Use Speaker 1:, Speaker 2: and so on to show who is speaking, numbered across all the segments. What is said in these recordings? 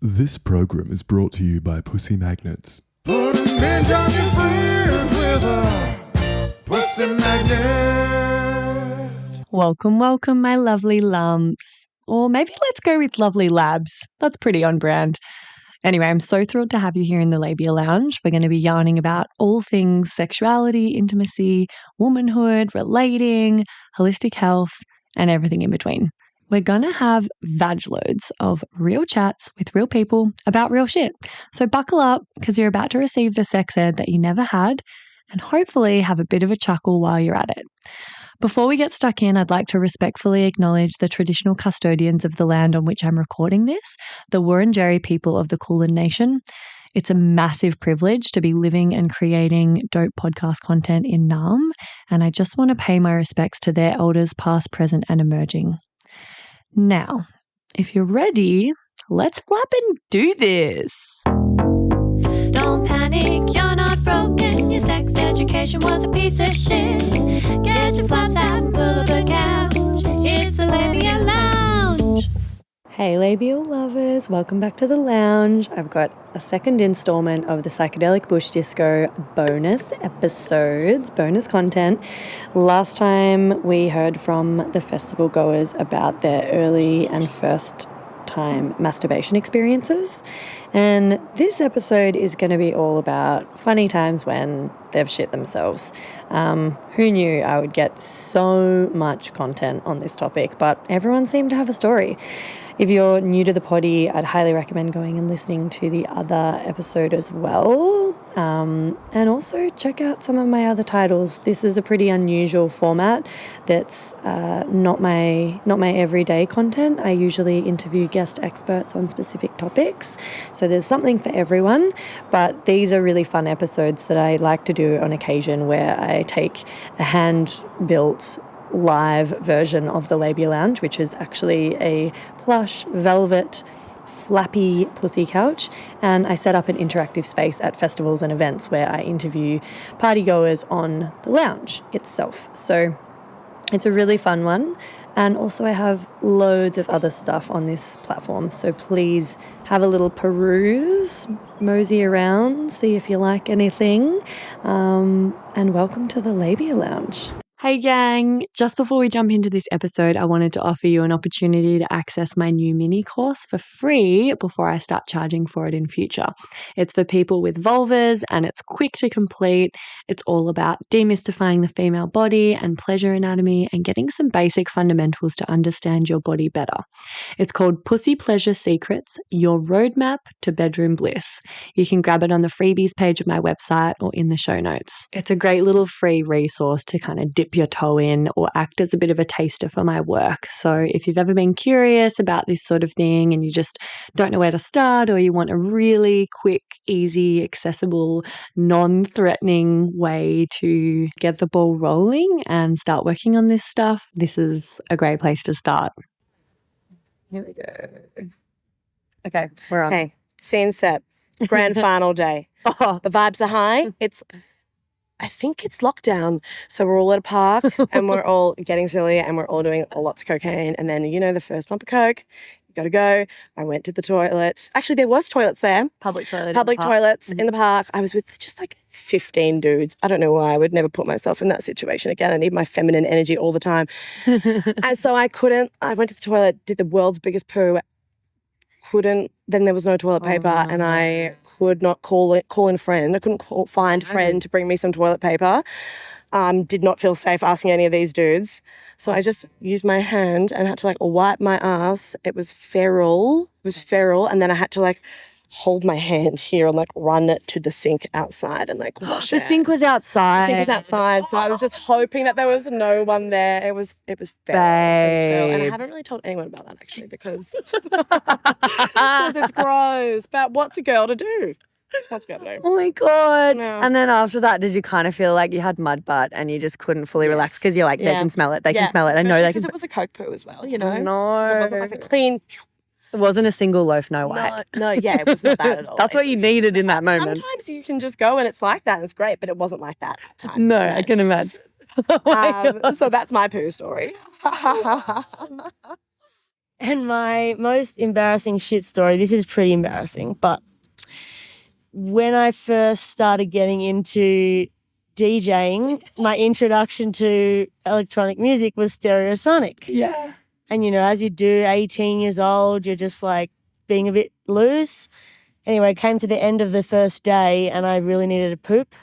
Speaker 1: This program is brought to you by Pussy Magnets.
Speaker 2: Put a midge on your fridge with a pussy magnet.
Speaker 3: Welcome, welcome, my lovely lumps. Or maybe let's go with lovely labs. That's pretty on brand. Anyway, I'm so thrilled to have you here in the Labia Lounge. We're going to be yarning about all things sexuality, intimacy, womanhood, relating, holistic health, and everything in between. We're going to have vag loads of real chats with real people about real shit. So buckle up because you're about to receive the sex ed that you never had and hopefully have a bit of a chuckle while you're at it. Before we get stuck in, I'd like to respectfully acknowledge the traditional custodians of the land on which I'm recording this, the Wurundjeri people of the Kulin Nation. It's a massive privilege to be living and creating dope podcast content in Naarm, and I just want to pay my respects to their elders past, present, and emerging. Now, if you're ready, let's flap and do this.
Speaker 4: Don't panic, you're not broken. Your sex education was a piece of shit. Get your flaps out and pull up the couch. It's the Labia Lounge.
Speaker 3: Hey labial lovers, welcome back to the lounge. I've got a second installment of the Psychedelic Bush Disco bonus episodes, bonus content. Last time we heard from the festival goers about their early and first time masturbation experiences. And this episode is going to be all about funny times when they've shit themselves. Who knew I would get so much content on this topic, but everyone seemed to have a story. If you're new to the poddy, I'd highly recommend going and listening to the other episode as well. And also check out some of my other titles. This is a pretty unusual format that's not my everyday content. I usually interview guest experts on specific topics. So there's something for everyone, but these are really fun episodes that I like to do on occasion where I take a hand-built live version of the Labia Lounge, which is actually a plush, velvet, flappy pussy couch, and I set up an interactive space at festivals and events where I interview partygoers on the lounge itself. So it's a really fun one, and also I have loads of other stuff on this platform, so please have a little peruse, mosey around, see if you like anything, and welcome to the Labia Lounge. Hey gang, just before we jump into this episode, I wanted to offer you an opportunity to access my new mini course for free before I start charging for it in future. It's for people with vulvas and it's quick to complete. It's all about demystifying the female body and pleasure anatomy and getting some basic fundamentals to understand your body better. It's called Pussy Pleasure Secrets, Your Roadmap to Bedroom Bliss. You can grab it on the freebies page of my website or in the show notes. It's a great little free resource to kind of dip your toe in or act as a bit of a taster for my work. So if you've ever been curious about this sort of thing and you just don't know where to start, or you want a really quick, easy, accessible, non-threatening way to get the ball rolling and start working on this stuff, this is a great place to start. Here we go. Okay, we're on.
Speaker 5: Okay, scene set. Grand final day.
Speaker 3: Oh.
Speaker 5: The vibes are high. I think it's lockdown. So we're all at a park and we're all getting silly and we're all doing lots of cocaine. And then, you know, the first bump of coke, you got to go. I went to the toilet. Actually, there was toilets there.
Speaker 3: Public
Speaker 5: Toilets in the park. I was with just like 15 dudes. I don't know why. I would never put myself in that situation again. I need my feminine energy all the time. And so I went to the toilet, did the world's biggest poo. Then there was no toilet paper and I could not call in a friend. I couldn't find a friend to bring me some toilet paper. Did not feel safe asking any of these dudes. So I just used my hand and had to like wipe my ass. It was feral. And then I had to like hold my hand here and like run it to the sink outside and like wash it.
Speaker 3: The sink was outside.
Speaker 5: So I was just hoping that there was no one there. It was feral. It was feral. And I haven't really told anyone about that actually because it's gross. But what's a girl to do?
Speaker 3: Oh my God.
Speaker 5: Yeah.
Speaker 3: And then after that, did you kind of feel like you had mud butt and you just couldn't fully relax because you're like, they can smell it. They can smell it. I know they can.
Speaker 5: Because it was a coke poo as well, you know?
Speaker 3: No.
Speaker 5: So it wasn't like a clean.
Speaker 3: It wasn't a single loaf, no wipe.
Speaker 5: No, it was not that at all.
Speaker 3: That's what you needed in that moment.
Speaker 5: Sometimes you can just go and it's like that and it's great, but it wasn't like that at the time.
Speaker 3: No, I can imagine.
Speaker 5: So that's my poo story.
Speaker 6: And my most embarrassing shit story, this is pretty embarrassing, but when I first started getting into DJing, my introduction to electronic music was Stereosonic.
Speaker 3: Yeah.
Speaker 6: And, you know, as you do, 18 years old, you're just like being a bit loose. Anyway, I came to the end of the first day and I really needed a poop.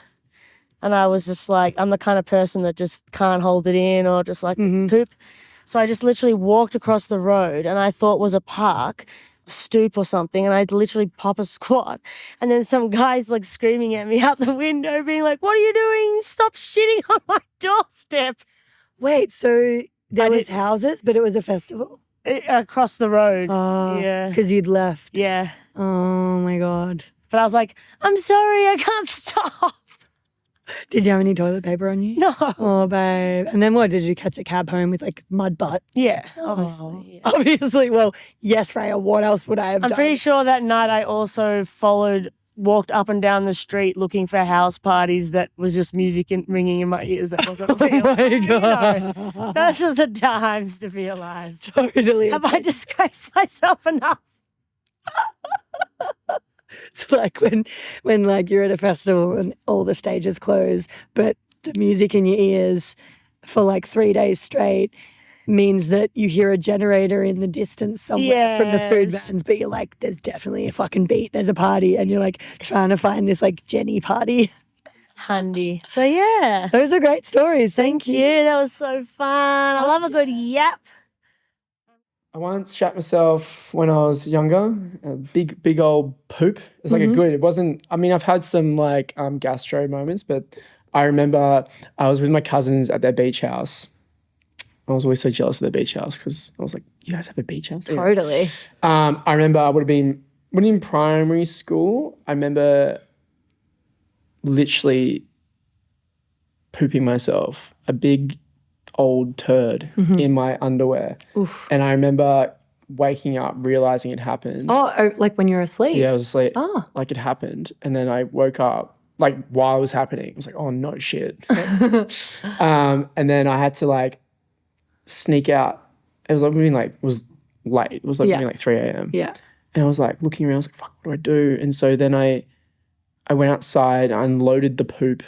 Speaker 6: And I was just like, I'm the kind of person that just can't hold it in or just like poop. So I just literally walked across the road and I thought was a park, a stoop or something, and I'd literally pop a squat. And then some guy's like screaming at me out the window being like, what are you doing? Stop shitting on my doorstep.
Speaker 3: Wait, so there was houses, but it was a festival?
Speaker 6: Across the road.
Speaker 3: Oh,
Speaker 6: Yeah.
Speaker 3: because you'd left.
Speaker 6: Yeah.
Speaker 3: Oh, my God.
Speaker 6: But I was like, I'm sorry, I can't stop.
Speaker 3: Did you have any toilet paper on you?
Speaker 6: No.
Speaker 3: Oh, babe. And then what? Did you catch a cab home with like mud butt?
Speaker 6: Yeah, obviously. Yeah.
Speaker 3: Obviously. Well, yes, Freya. What else would I have
Speaker 6: I'm
Speaker 3: done?
Speaker 6: pretty sure that night I also walked up and down the street looking for house parties that was just music ringing in my ears that wasn't real.
Speaker 3: Oh, my
Speaker 6: You know,
Speaker 3: God.
Speaker 6: those are the times to be alive.
Speaker 3: Totally.
Speaker 6: Have I disgraced myself enough?
Speaker 3: It's like when like you're at a festival and all the stages close, but the music in your ears for like 3 days straight means that you hear a generator in the distance somewhere from the food
Speaker 6: Yes.
Speaker 3: vans, but you're like, there's definitely a fucking beat, there's a party, and you're like trying to find this like Jenny party.
Speaker 6: Handy. So yeah.
Speaker 3: Those are great stories. Thank you.
Speaker 6: Yeah, that was so fun. I love a good yap.
Speaker 7: I once shat myself when I was younger. A big old poop. It's like a good. It wasn't. I mean, I've had some like gastro moments, but I remember I was with my cousins at their beach house. I was always so jealous of their beach house because I was like, "You guys have a beach house?" Yeah.
Speaker 3: Totally.
Speaker 7: I remember I would have been in primary school. I remember literally pooping myself. A big old turd in my underwear.
Speaker 3: Oof.
Speaker 7: And I remember waking up, realizing it happened.
Speaker 3: Oh, like when you're asleep?
Speaker 7: Yeah, I was asleep.
Speaker 3: Oh.
Speaker 7: Like it happened. And then I woke up, like while it was happening. I was like, oh no, shit. And then I had to like sneak out. It was like it was late. It was like maybe like 3 a.m.
Speaker 3: Yeah.
Speaker 7: And I was like looking around, I was like, fuck, what do I do? And so then I went outside, I unloaded the poop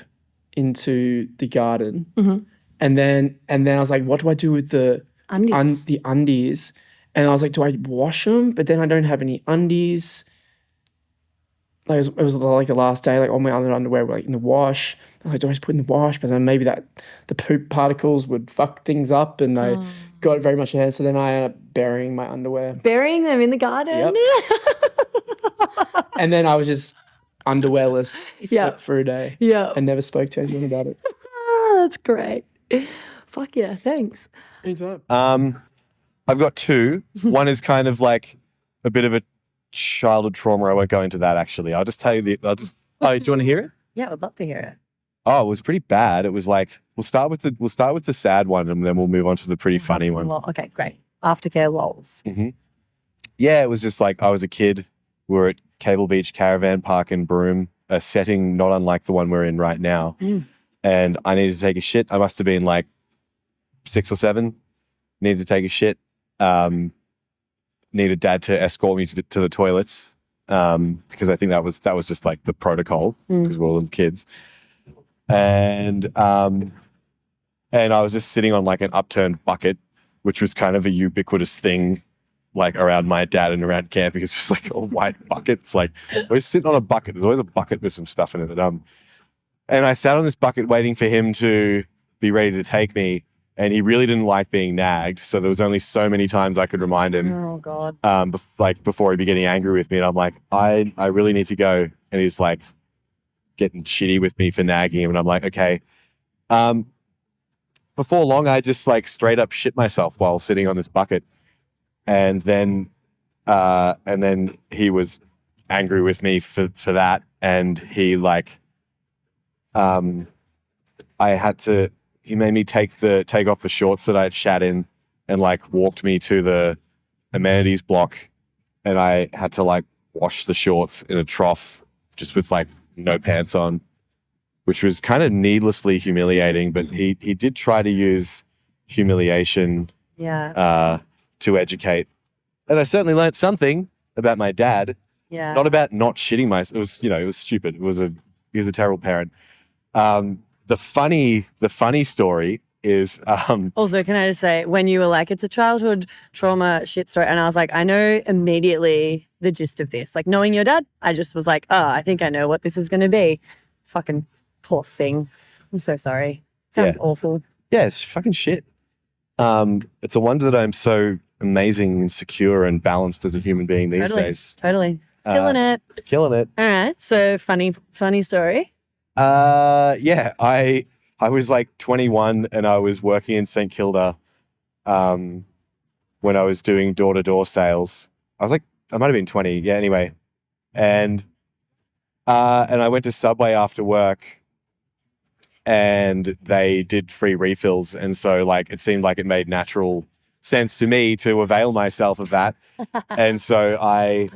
Speaker 7: into the garden. And then I was like, what do I do with the undies? And I was like, do I wash them? But then I don't have any undies. Like it was like the last day, like all my other underwear were like in the wash. I was like, do I just put in the wash? But then maybe the poop particles would fuck things up, and I got very much ahead. So then I ended up burying my underwear.
Speaker 3: Burying them in the garden?
Speaker 7: Yep. And then I was just underwearless for a day.
Speaker 3: Yeah.
Speaker 7: And never spoke to anyone about it.
Speaker 3: Oh, that's great. Fuck yeah, thanks.
Speaker 7: Anytime.
Speaker 8: I've got two. One is kind of like a bit of a childhood trauma. I won't go into that actually. I'll just tell you oh, do you want to hear it?
Speaker 3: Yeah, I'd love to hear it.
Speaker 8: Oh, it was pretty bad. It was like we'll start with the sad one and then we'll move on to the pretty funny one.
Speaker 3: Okay, great. Aftercare lols.
Speaker 8: Yeah, it was just like I was a kid. We were at Cable Beach Caravan Park in Broome, a setting not unlike the one we're in right now. And I needed to take a shit. I must have been like 6 or 7. Needed to take a shit. Needed Dad to escort me to the toilets because I think that was just like the protocol because we're all kids. And I was just sitting on like an upturned bucket, which was kind of a ubiquitous thing like around my dad and around camping. It's just like a white bucket. It's like we're sitting on a bucket. There's always a bucket with some stuff in it. And I sat on this bucket waiting for him to be ready to take me. And he really didn't like being nagged. So there was only so many times I could remind him.
Speaker 3: Oh, God.
Speaker 8: Before he'd be getting angry with me. And I'm like, I really need to go. And he's like getting shitty with me for nagging him. And I'm like, okay. Before long, I just like straight up shit myself while sitting on this bucket. And then he was angry with me for that. And he like, he made me take off the shorts that I had shat in and like walked me to the amenities block, and I had to like wash the shorts in a trough just with like no pants on, which was kind of needlessly humiliating, but he did try to use humiliation to educate And I certainly learned something about my dad,
Speaker 3: Yeah.
Speaker 8: not about not shitting myself. It was, it was stupid. He was a terrible parent. The funny story is,
Speaker 3: Also, can I just say, when you were like, it's a childhood trauma shit story, and I was like, I know immediately the gist of this. Like, knowing your dad, I just was like, oh, I think I know what this is going to be. Fucking poor thing. I'm so sorry. Sounds awful.
Speaker 8: yeah, it's fucking shit. It's a wonder that I'm so amazing and secure and balanced as a human being these days.
Speaker 3: Totally. Killing it.
Speaker 8: Killing it.
Speaker 3: All right. So funny story.
Speaker 8: Yeah, I was like 21 and I was working in St. Kilda when I was doing door-to-door sales. I might have been 20. Yeah, anyway. And I went to Subway after work and they did free refills. And so like it seemed like it made natural sense to me to avail myself of that. And so I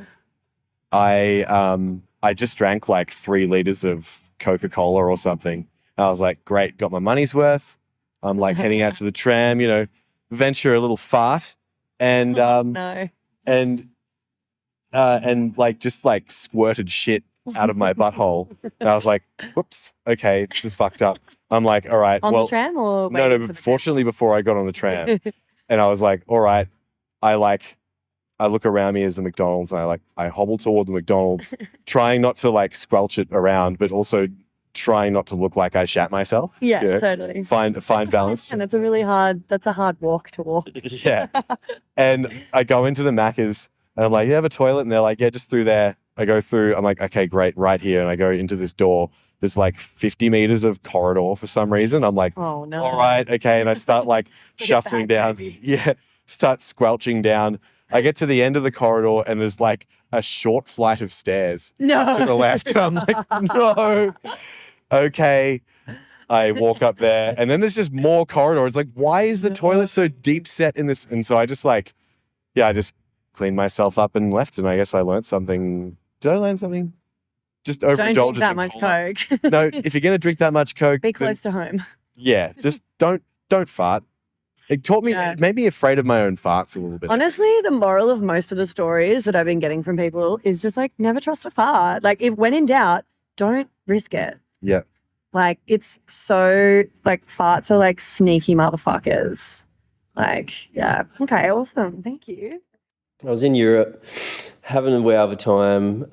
Speaker 8: just drank like 3 liters of Coca-Cola or something. And I was like, great, got my money's worth. I'm like heading out to the tram, venture a little fart and
Speaker 3: No.
Speaker 8: and like just like squirted shit out of my butthole. And I was like, whoops, okay, this is fucked up. I'm like, all right.
Speaker 3: On the tram or
Speaker 8: no,
Speaker 3: waiting for the
Speaker 8: fortunately before I got on the tram. And I was like, all right, I look around me as a McDonald's and I hobble toward the McDonald's, trying not to like squelch it around, but also trying not to look like I shat myself.
Speaker 3: Yeah, totally.
Speaker 8: Find balance.
Speaker 3: And that's a hard walk to walk.
Speaker 8: Yeah. And I go into the Macca's and I'm like, you have a toilet? And they're like, yeah, just through there. I go through, I'm like, okay, great, right here. And I go into this door. There's like 50 meters of corridor for some reason. I'm like,
Speaker 3: oh no.
Speaker 8: All right, okay. And I start like shuffling down.
Speaker 3: Baby.
Speaker 8: Yeah. Start squelching down. I get to the end of the corridor and there's like a short flight of stairs to the left. And I'm like, no. Okay. I walk up there and then there's just more corridor. It's like, why is the toilet so deep set in this? And so I just I just cleaned myself up and left. And I guess I learned something. Did I learn something? Just overindulgence.
Speaker 3: Don't drink that much Coke.
Speaker 8: No, if you're going to drink that much Coke.
Speaker 3: Be close to home.
Speaker 8: Yeah. Just don't fart. It taught me, made me afraid of my own farts a little bit.
Speaker 3: Honestly, the moral of most of the stories that I've been getting from people is just like, never trust a fart. Like, when in doubt, don't risk it.
Speaker 8: Yeah.
Speaker 3: Like, it's so, like, farts are like sneaky motherfuckers. Like, yeah. Okay, awesome. Thank you.
Speaker 9: I was in Europe having a wow of a time.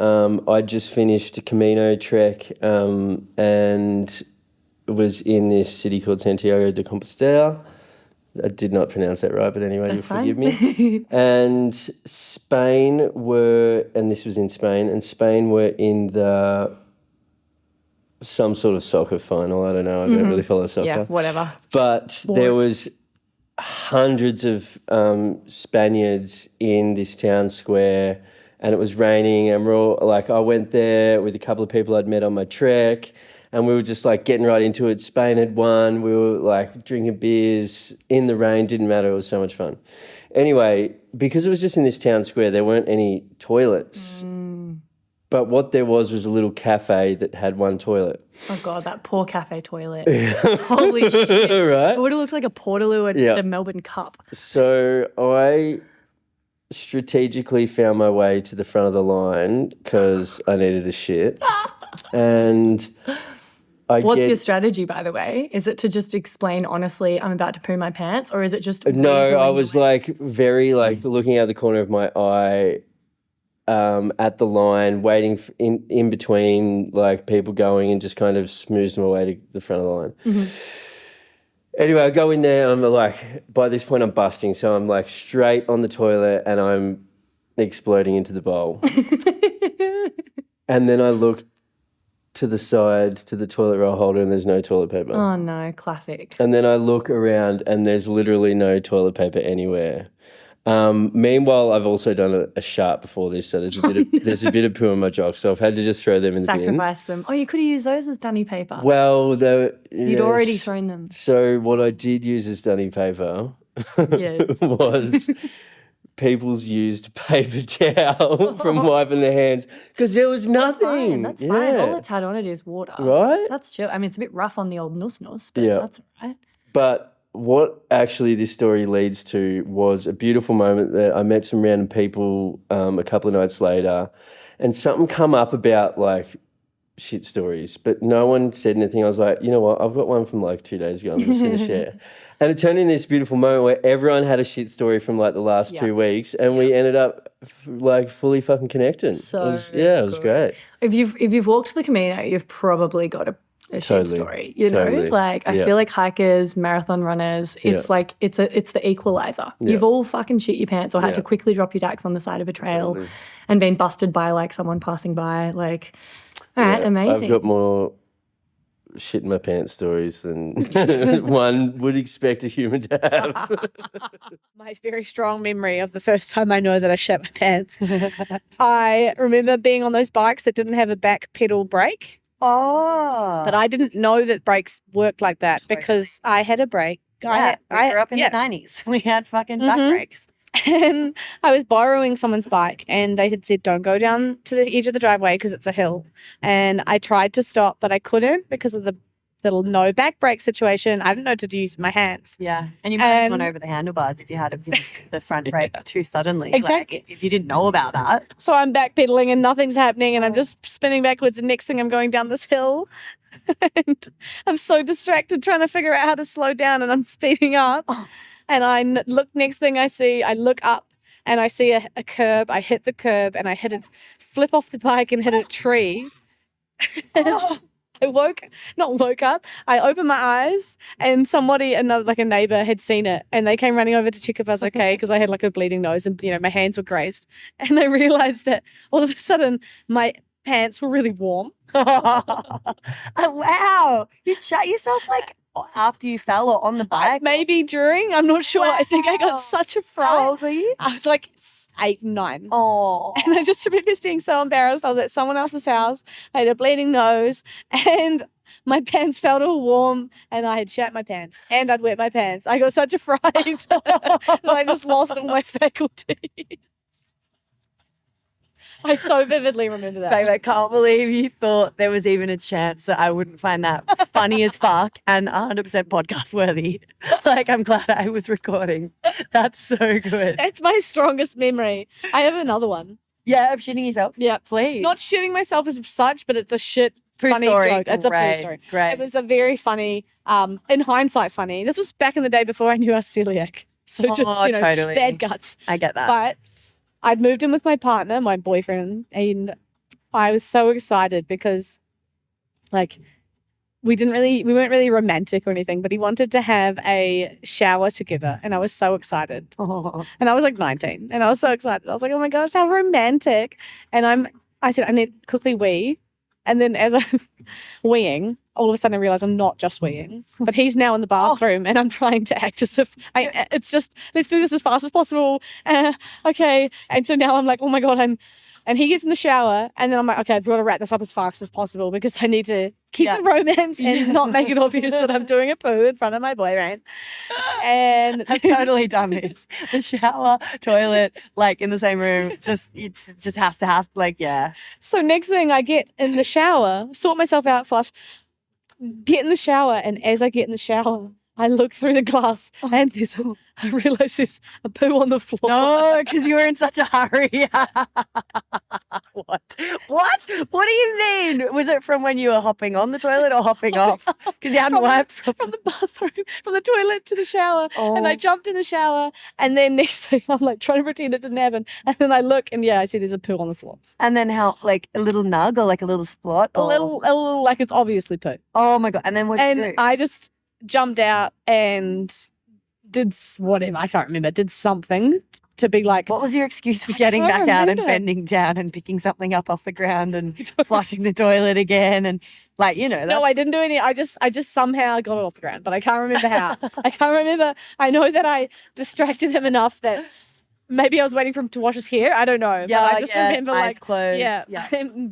Speaker 9: I just finished a Camino trek and was in this city called Santiago de Compostela. I did not pronounce that right, but anyway, you'll forgive me. And Spain were in some sort of soccer final. I don't know. I don't really follow soccer.
Speaker 3: Yeah, whatever.
Speaker 9: But there was hundreds of Spaniards in this town square and it was raining and we're all like, I went there with a couple of people I'd met on my trek and we were just like getting right into it. Spain had won. We were like drinking beers in the rain. Didn't matter. It was so much fun. Anyway, because it was just in this town square, there weren't any toilets. But what there was a little cafe that had one toilet.
Speaker 10: Oh, God, that poor cafe toilet. Holy shit.
Speaker 9: Right?
Speaker 10: It would have looked like a Portaloo at the Melbourne Cup.
Speaker 9: So I strategically found my way to the front of the line because I needed a shit. And
Speaker 10: What's your strategy, by the way? Is it to just explain honestly, I'm about to poo my pants, or is it just...
Speaker 9: No, I was like very like looking out the corner of my eye at the line, waiting in between like people going and just kind of smoothed my way to the front of the line.
Speaker 10: Mm-hmm.
Speaker 9: Anyway, I go in there and I'm like, by this point I'm busting. So I'm like straight on the toilet and I'm exploding into the bowl. And then I look to the side to the toilet roll holder and there's no toilet paper.
Speaker 10: Oh no, classic.
Speaker 9: And then I look around and there's literally no toilet paper anywhere. Meanwhile, I've also done a shat before this, so there's a bit of poo on my jock, so I've had to just throw them in the bin.
Speaker 10: Sacrifice them. Oh, you could have used those as dunny paper.
Speaker 9: Well,
Speaker 10: you'd already thrown them.
Speaker 9: So what I did use as dunny paper was people's used paper towel from wiping their hands because there was nothing.
Speaker 10: That's fine. All it's had on it is water.
Speaker 9: Right?
Speaker 10: That's chill. I mean, it's a bit rough on the old nuss, but that's all right.
Speaker 9: But what actually this story leads to was a beautiful moment that I met some random people a couple of nights later, and something come up about like shit stories, but no one said anything. I was like, you know what? I've got one from like 2 days ago. I'm just going to share. And it turned into this beautiful moment where everyone had a shit story from like the last 2 weeks, and we ended up like fully fucking connected.
Speaker 10: So
Speaker 9: it was great.
Speaker 10: If you've walked the Camino, you've probably got a shit story. You know, like I feel like hikers, marathon runners, it's like it's the equalizer. You've all fucking shit your pants or had to quickly drop your dacks on the side of a trail and been busted by like someone passing by. Like, all right, amazing.
Speaker 9: I've got more shit in my pants stories than one would expect a human to have.
Speaker 11: My very strong memory of the first time I know that I shat my pants. I remember being on those bikes that didn't have a back pedal brake.
Speaker 3: Oh.
Speaker 11: But I didn't know that brakes worked like that because I had a brake.
Speaker 3: I grew up in the 90s. We had fucking back brakes.
Speaker 11: And I was borrowing someone's bike and they had said, don't go down to the edge of the driveway because it's a hill. And I tried to stop, but I couldn't because of the little no back brake situation. I didn't know to use my hands.
Speaker 3: Yeah. And you might have gone over the handlebars if you had the front brake too suddenly.
Speaker 11: Exactly.
Speaker 3: Like, if you didn't know about that.
Speaker 11: So I'm backpedaling and nothing's happening and I'm just spinning backwards and next thing I'm going down this hill and I'm so distracted trying to figure out how to slow down and I'm speeding up. And I look, next thing I see, I look up and I see a curb. I hit the curb and I flip off the bike and hit a tree. I woke up. I opened my eyes and like a neighbor had seen it and they came running over to check if I was okay because I had like a bleeding nose and, you know, my hands were grazed. And I realized that all of a sudden my pants were really warm.
Speaker 3: Oh, wow. You shut yourself like after you fell or on the bike?
Speaker 11: Maybe during. I'm not sure. Wow. I think I got such a fright.
Speaker 3: How old were you?
Speaker 11: I was like 8, 9.
Speaker 3: Oh.
Speaker 11: And I just remember being so embarrassed. I was at someone else's house. I had a bleeding nose and my pants felt all warm and I had shat my pants and I'd wet my pants. I got such a fright that I just lost all my faculties. I so vividly remember that.
Speaker 3: Babe, I can't believe you thought there was even a chance that I wouldn't find that funny as fuck and 100% podcast worthy. Like, I'm glad I was recording. That's so good.
Speaker 11: That's my strongest memory. I have another one.
Speaker 3: Yeah, of shitting yourself?
Speaker 11: Yeah.
Speaker 3: Please.
Speaker 11: Not shitting myself as such, but it's a funny
Speaker 3: story.
Speaker 11: joke. It's a poo story.
Speaker 3: Great.
Speaker 11: It was a very funny, in hindsight funny. This was back in the day before I knew I was celiac. So just,
Speaker 3: totally.
Speaker 11: Bad guts.
Speaker 3: I get that.
Speaker 11: But I'd moved in with my partner, my boyfriend, and I was so excited because like we weren't really romantic or anything, but he wanted to have a shower together and I was so excited. Oh. And I was like 19 and I was so excited. I was like, oh my gosh, how romantic. And I said, I need to quickly wee. And then as I'm weeing, all of a sudden I realize I'm not just weeing, but he's now in the bathroom and I'm trying to act as if it's just, let's do this as fast as possible. Okay. And so now I'm like, oh my God, and he gets in the shower and then I'm like, okay, I've got to wrap this up as fast as possible because I need to keep the romance and not make it obvious that I'm doing a poo in front of my boyfriend. And
Speaker 3: I've totally done this. The shower, toilet, like in the same room, it just has to have, like, yeah.
Speaker 11: So next thing I get in the shower, sort myself out, flush, get in the shower, and as I get in the shower, I look through the glass and I realize there's a poo on the floor.
Speaker 3: No, because you were in such a hurry. What? What do you mean? Was it from when you were hopping on the toilet or hopping off? Because you hadn't wiped
Speaker 11: from the bathroom, from the toilet to the shower. Oh. And I jumped in the shower and then next thing I'm like trying to pretend it didn't happen. And then I look and I see there's a poo on the floor.
Speaker 3: And then how, like a little nug or like a little splot?
Speaker 11: Or? A little like it's obviously poo.
Speaker 3: Oh my God. And then what did you do?
Speaker 11: I just jumped out and did whatever, I can't remember, did something to be like.
Speaker 3: What was your excuse for getting back out and bending down and picking something up off the ground and flushing the toilet again and like, you know.
Speaker 11: No, I didn't do any. I just somehow got it off the ground, but I can't remember how. I can't remember. I know that I distracted him enough that maybe I was waiting for him to wash his hair. I don't know.
Speaker 3: Yeah,
Speaker 11: but I just remember
Speaker 3: eyes
Speaker 11: like
Speaker 3: closed.
Speaker 11: Yeah.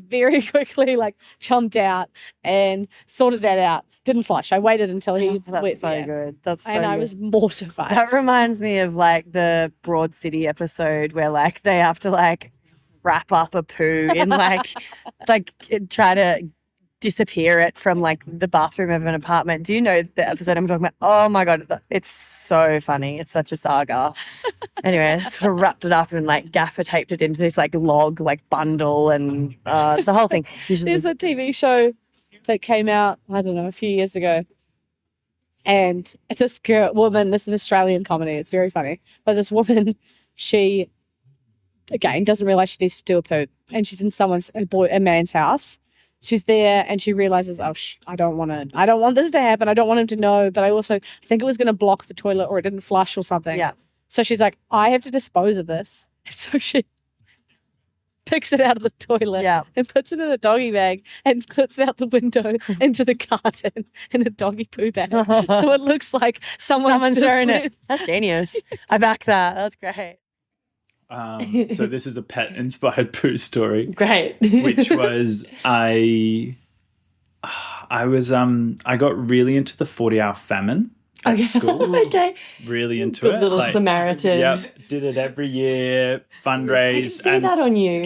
Speaker 11: Very quickly like jumped out and sorted that out. Didn't flush. I waited until he
Speaker 3: That's so good. That's so
Speaker 11: and
Speaker 3: good.
Speaker 11: I was mortified.
Speaker 3: That reminds me of like the Broad City episode where like they have to like wrap up a poo in like try to disappear it from like the bathroom of an apartment. Do you know the episode I'm talking about? Oh my God, it's so funny. It's such a saga. Anyway, I sort of wrapped it up and like gaffer taped it into this like log like bundle, and it's the whole thing.
Speaker 11: There's a TV show that came out, I don't know, a few years ago. And this woman, this is an Australian comedy. It's very funny. But this woman, she, again, doesn't realize she needs to do a poop. And she's in a man's house. She's there and she realizes, I don't want this to happen. I don't want him to know. But I think it was going to block the toilet or it didn't flush or something.
Speaker 3: Yeah.
Speaker 11: So she's like, I have to dispose of this. And so she picks it out of the toilet and puts it in a doggy bag and puts it out the window into the garden in a doggy poo bag. So it looks like someone's thrown it.
Speaker 3: That's genius. I back that. That's great.
Speaker 12: So this is a pet-inspired poo story.
Speaker 3: Great.
Speaker 12: Which was I got really into the 40-hour famine at school.
Speaker 3: Okay.
Speaker 12: Really into
Speaker 3: Good
Speaker 12: it.
Speaker 3: little Samaritan.
Speaker 12: Yep. Did it every year, fundraise.
Speaker 3: I can see that on you.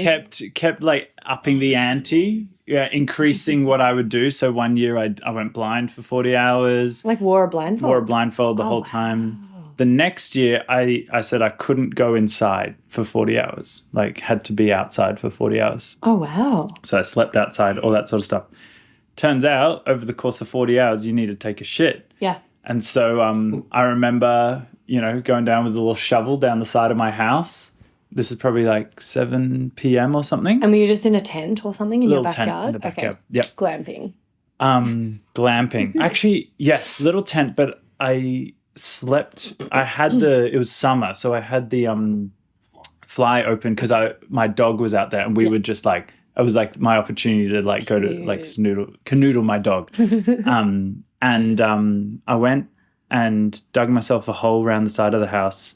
Speaker 12: Kept like upping the ante, increasing what I would do. So one year I went blind for 40 hours.
Speaker 3: Like wore a blindfold?
Speaker 12: Wore a blindfold the whole time. The next year, I said I couldn't go inside for 40 hours, like had to be outside for 40 hours.
Speaker 3: Oh, wow.
Speaker 12: So I slept outside, all that sort of stuff. Turns out, over the course of 40 hours, you need to take a shit.
Speaker 3: Yeah.
Speaker 12: And so I remember, going down with a little shovel down the side of my house. This is probably like 7 p.m. or something.
Speaker 3: And were you just in a tent or something in your backyard?
Speaker 12: Tent in the backyard.
Speaker 3: Okay.
Speaker 12: Yep.
Speaker 3: Glamping.
Speaker 12: Glamping. Actually, yes, little tent, but I slept. It was summer, so I had the fly open because my dog was out there, and we were just like, it was like my opportunity to like go to like canoodle my dog. I went and dug myself a hole around the side of the house,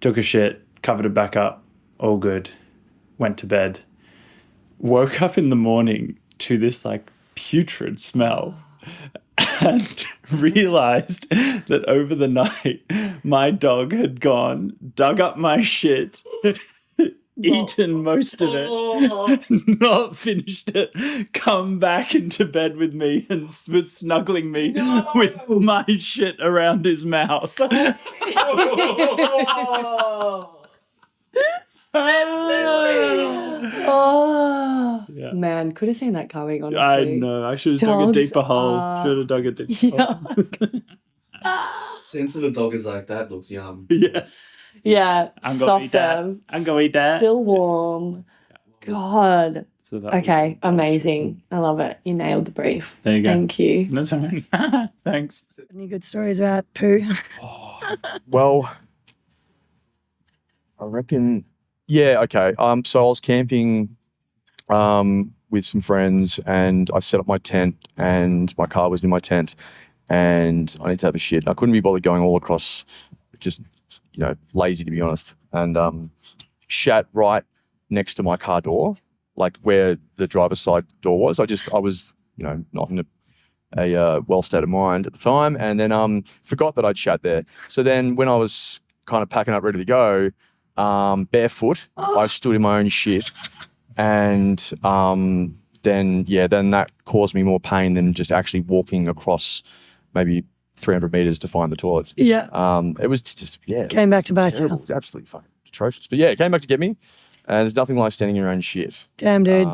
Speaker 12: took a shit, covered it back up, all good, went to bed, woke up in the morning to this like putrid smell. And realized that over the night, my dog had gone, dug up my shit, eaten most of it, not finished it, come back into bed with me and was snuggling me with my shit around his mouth.
Speaker 3: Yeah. Man, could have seen that coming, honestly.
Speaker 12: I know. I should have dug a deeper hole. Should have dug a deeper hole.
Speaker 13: Sensitive dog is like that, looks yum.
Speaker 12: Yeah.
Speaker 3: Yeah.
Speaker 12: I'm going to eat that. I'm going to eat that.
Speaker 3: Still warm. God.
Speaker 12: So
Speaker 3: okay, amazing. I love it. You nailed the brief.
Speaker 12: There you go.
Speaker 3: Thank you.
Speaker 12: That's all right. Thanks.
Speaker 3: Any good stories about poo?
Speaker 14: Well, I reckon... Yeah, okay. So I was camping with some friends and I set up my tent and my car was in my tent and I need to have a shit. I couldn't be bothered going all across, just, lazy to be honest. And shat right next to my car door, like where the driver's side door was. I was, not in a well state of mind at the time and then forgot that I'd shat there. So then when I was kind of packing up ready to go, barefoot, I stood in my own shit and then that caused me more pain than just actually walking across maybe 300 meters to find the toilets.
Speaker 3: Yeah.
Speaker 14: It was just,
Speaker 3: Came back to bite you.
Speaker 14: Terrible, absolutely fucking atrocious. But yeah, it came back to get me and there's nothing like standing in your own shit.
Speaker 3: Damn, dude.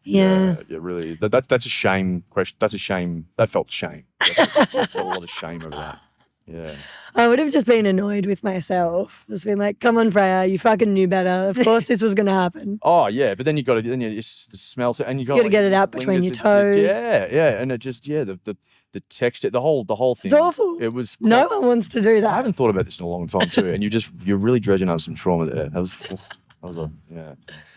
Speaker 14: Yeah, really. That's a shame question. That's a shame. That felt shame. I felt a lot of shame over that. Yeah.
Speaker 3: I would have just been annoyed with myself. Just been like, come on, Freya, you fucking knew better. Of course this was going to happen.
Speaker 14: Oh, yeah. But then it's the smell. And you got
Speaker 3: to get it out between your toes.
Speaker 14: Yeah. And it just, the texture, the whole thing.
Speaker 3: It's awful.
Speaker 14: It was.
Speaker 3: No one wants to do that.
Speaker 14: I haven't thought about this in a long time too. And you're really dredging up some trauma there. That was a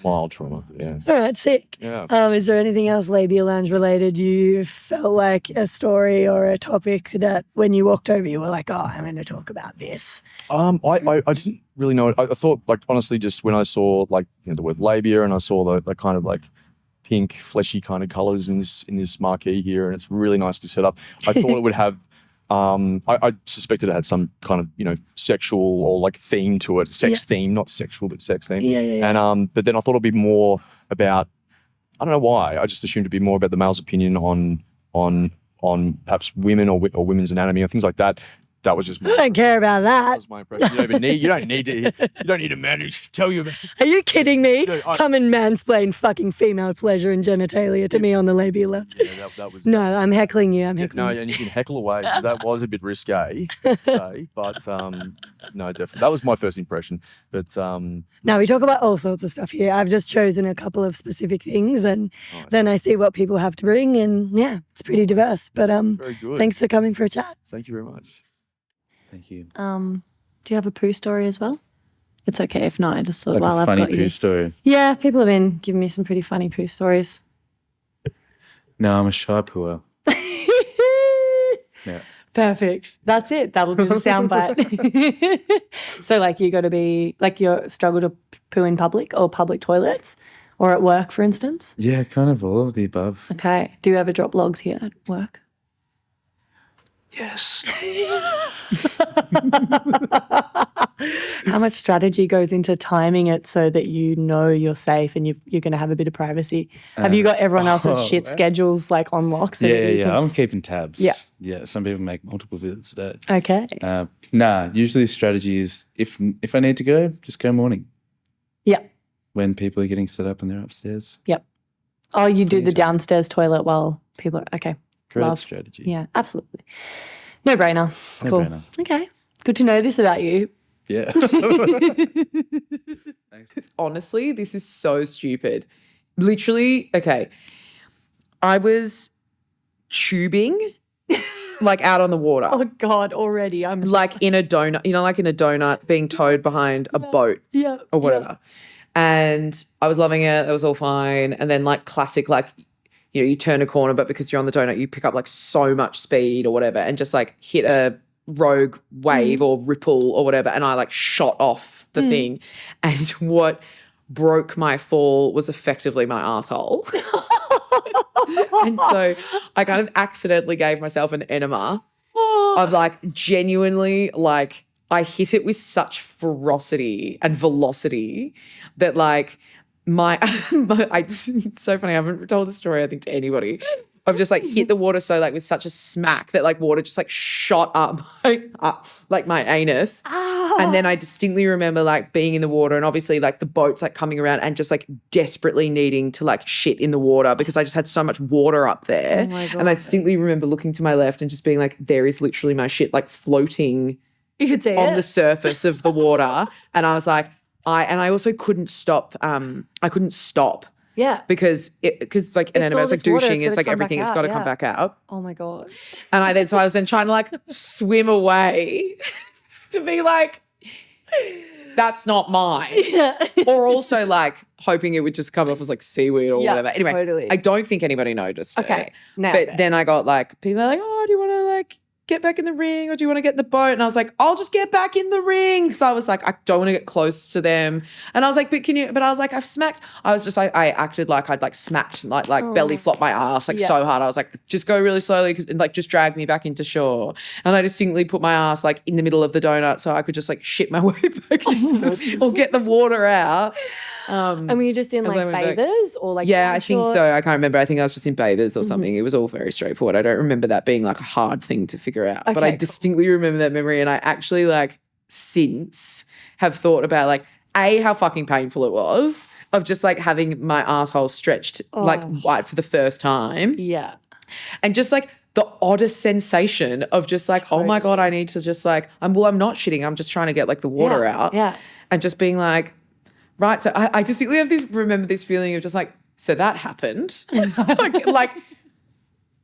Speaker 14: mild trauma. Yeah.
Speaker 3: All right, sick.
Speaker 14: Yeah.
Speaker 3: Is there anything else Labia Lounge related you felt like a story or a topic that when you walked over you were like, oh, I'm going to talk about this?
Speaker 14: I didn't really know. I thought like honestly just when I saw like the word labia and I saw the kind of like pink fleshy kind of colours in this marquee here and it's really nicely set up. I thought it would have I suspected it had some kind of, sexual or like theme to it, sex theme, not sexual, but sex theme.
Speaker 3: Yeah.
Speaker 14: And, but then I thought it'd be more about I don't know why. I just assumed it'd be more about the male's opinion on perhaps women or women's anatomy or things like that. That was just
Speaker 3: I don't care about that.
Speaker 14: That was my impression. You don't need a man to tell you about.
Speaker 3: Are you kidding me?
Speaker 14: No,
Speaker 3: Come and mansplain fucking female pleasure and genitalia to me on the Labia Lounge.
Speaker 14: Yeah, that was.
Speaker 3: No, I'm heckling you.
Speaker 14: No, and you can heckle away. That was a bit risque, let's say, but no, definitely that was my first impression. But
Speaker 3: now we talk about all sorts of stuff here. I've just chosen a couple of specific things, and then I see what people have to bring, and yeah, it's pretty diverse. But
Speaker 14: very good.
Speaker 3: Thanks for coming for a chat.
Speaker 14: Thank you very much.
Speaker 12: Thank you.
Speaker 10: Do you have a poo story as well? It's okay if not. I just thought
Speaker 12: Like
Speaker 10: while
Speaker 12: a
Speaker 10: I've
Speaker 12: funny
Speaker 10: got
Speaker 12: poo
Speaker 10: you.
Speaker 12: story.
Speaker 10: Yeah, people have been giving me some pretty funny poo stories.
Speaker 12: No, I'm a shy pooer. Yeah.
Speaker 10: Perfect. That's it. That'll be the soundbite. So, like, you got to be like you struggle to poo in public or public toilets, or at work, for instance.
Speaker 12: Yeah, kind of all of the above.
Speaker 10: Okay. Do you ever drop logs here at work?
Speaker 12: Yes.
Speaker 10: How much strategy goes into timing it so that you know you're safe and you're going to have a bit of privacy? Have you got everyone else's shit schedules like on lock? So that you can...
Speaker 12: I'm keeping tabs.
Speaker 10: Yeah.
Speaker 12: Yeah, some people make multiple visits a day.
Speaker 10: Okay.
Speaker 12: Usually the strategy is if I need to go, just go morning.
Speaker 10: Yeah.
Speaker 12: When people are getting set up and they're upstairs.
Speaker 10: Yep. Oh, you do the downstairs toilet while people are... Okay.
Speaker 12: Great strategy.
Speaker 10: Yeah, absolutely. No brainer. Cool.
Speaker 12: No-brainer.
Speaker 10: Okay. Good to know this about you.
Speaker 12: Yeah.
Speaker 15: Honestly, this is so stupid. Literally, okay. I was tubing like out on the water.
Speaker 10: Oh God, already. I'm
Speaker 15: like in a donut, like in a donut being towed behind a boat or whatever. And I was loving it. It was all fine. And then like classic, like, you turn a corner, but because you're on the donut, you pick up like so much speed or whatever and just like hit a rogue wave or ripple or whatever. And I like shot off the thing. And what broke my fall was effectively my asshole. And so I kind of accidentally gave myself an enema of like genuinely like I hit it with such ferocity and velocity that like it's so funny. I haven't told the story, I think, to anybody. I've just like hit the water so like with such a smack that like water just like shot up like my anus. And then I distinctly remember like being in the water and obviously like the boat's like coming around and just like desperately needing to like shit in the water because I just had so much water up there.
Speaker 10: Oh my God.
Speaker 15: And I distinctly remember looking to my left and just being like, there is literally my shit like floating
Speaker 10: you could see
Speaker 15: on the surface of the water. And I was like, I also couldn't stop. I couldn't stop.
Speaker 10: Yeah.
Speaker 15: Because like and then I was like douching. It's like everything has got to come back out.
Speaker 10: Oh my God.
Speaker 15: And I was then trying to like swim away to be like, that's not mine.
Speaker 10: Yeah.
Speaker 15: Or also like hoping it would just come off as like seaweed or whatever. Anyway,
Speaker 10: totally.
Speaker 15: I don't think anybody noticed.
Speaker 10: Okay.
Speaker 15: No. But then I got like people are like, oh, do you want to like get back in the ring or do you want to get in the boat? And I was like, I'll just get back in the ring because I was like, I don't want to get close to them. And I was like, but I was like, I've smacked. I was just like, I acted like I'd like smacked, like belly flopped my ass like so hard. I was like, just go really slowly and like just drag me back into shore. And I distinctly put my ass like in the middle of the donut so I could just like shit my way back into or get the water out.
Speaker 10: And were you just in like bathers or like
Speaker 15: I think so. I can't remember. I think I was just in bathers or something. It was all very straightforward. I don't remember that being like a hard thing to figure out. But I distinctly remember that memory and I actually like since have thought about like how fucking painful it was of just like having my asshole stretched like wide for the first time.
Speaker 10: Yeah.
Speaker 15: And just like the oddest sensation of just like, oh my God, I need to just like, I'm not shitting. I'm just trying to get like the water out.
Speaker 10: Yeah.
Speaker 15: And just being like, right. So I distinctly remember this feeling of just like, so that happened. like,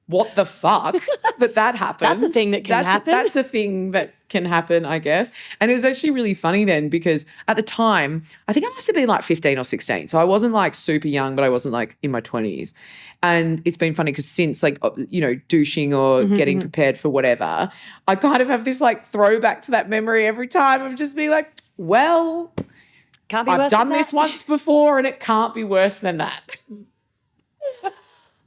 Speaker 15: what the fuck? But that happened.
Speaker 10: That's a thing that can happen.
Speaker 15: That's a thing that can happen, I guess. And it was actually really funny then because at the time, I think I must have been like 15 or 16. So I wasn't like super young, but I wasn't like in my 20s. And it's been funny because since like, douching or getting prepared for whatever, I kind of have this like throwback to that memory every time of just being like, well,
Speaker 10: can't be
Speaker 15: I've
Speaker 10: worse
Speaker 15: done
Speaker 10: than
Speaker 15: this
Speaker 10: that.
Speaker 15: once before and it can't be worse than that.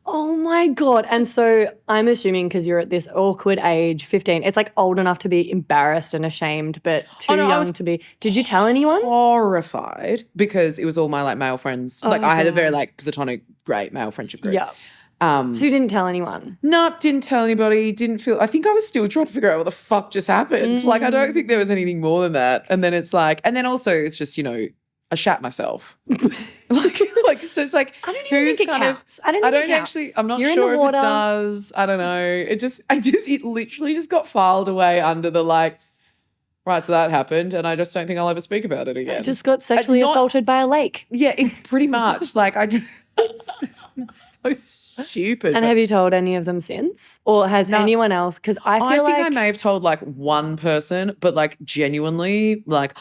Speaker 3: Oh my God. And so I'm assuming because you're at this awkward age, 15, it's like old enough to be embarrassed and ashamed, but too young to be. Did you tell anyone?
Speaker 15: Horrified because it was all my like male friends. Like I had a very like platonic, great male friendship group.
Speaker 3: Yeah. So you didn't tell anyone?
Speaker 15: No, didn't tell anybody. Didn't feel. I think I was still trying to figure out what the fuck just happened. Like I don't think there was anything more than that. And then it's like, and then also it's just I shat myself. like so it's like
Speaker 3: I don't even think it counts. I don't think it counts.
Speaker 15: Actually. I'm not sure if it does. I don't know. It literally just got filed away under the like. Right, so that happened, and I just don't think I'll ever speak about it again.
Speaker 3: I just got sexually assaulted by a lake.
Speaker 15: Yeah, pretty much. Like it's so stupid.
Speaker 3: And have you told any of them since, or has anyone else? Because I think
Speaker 15: I may have told like one person, but like genuinely, like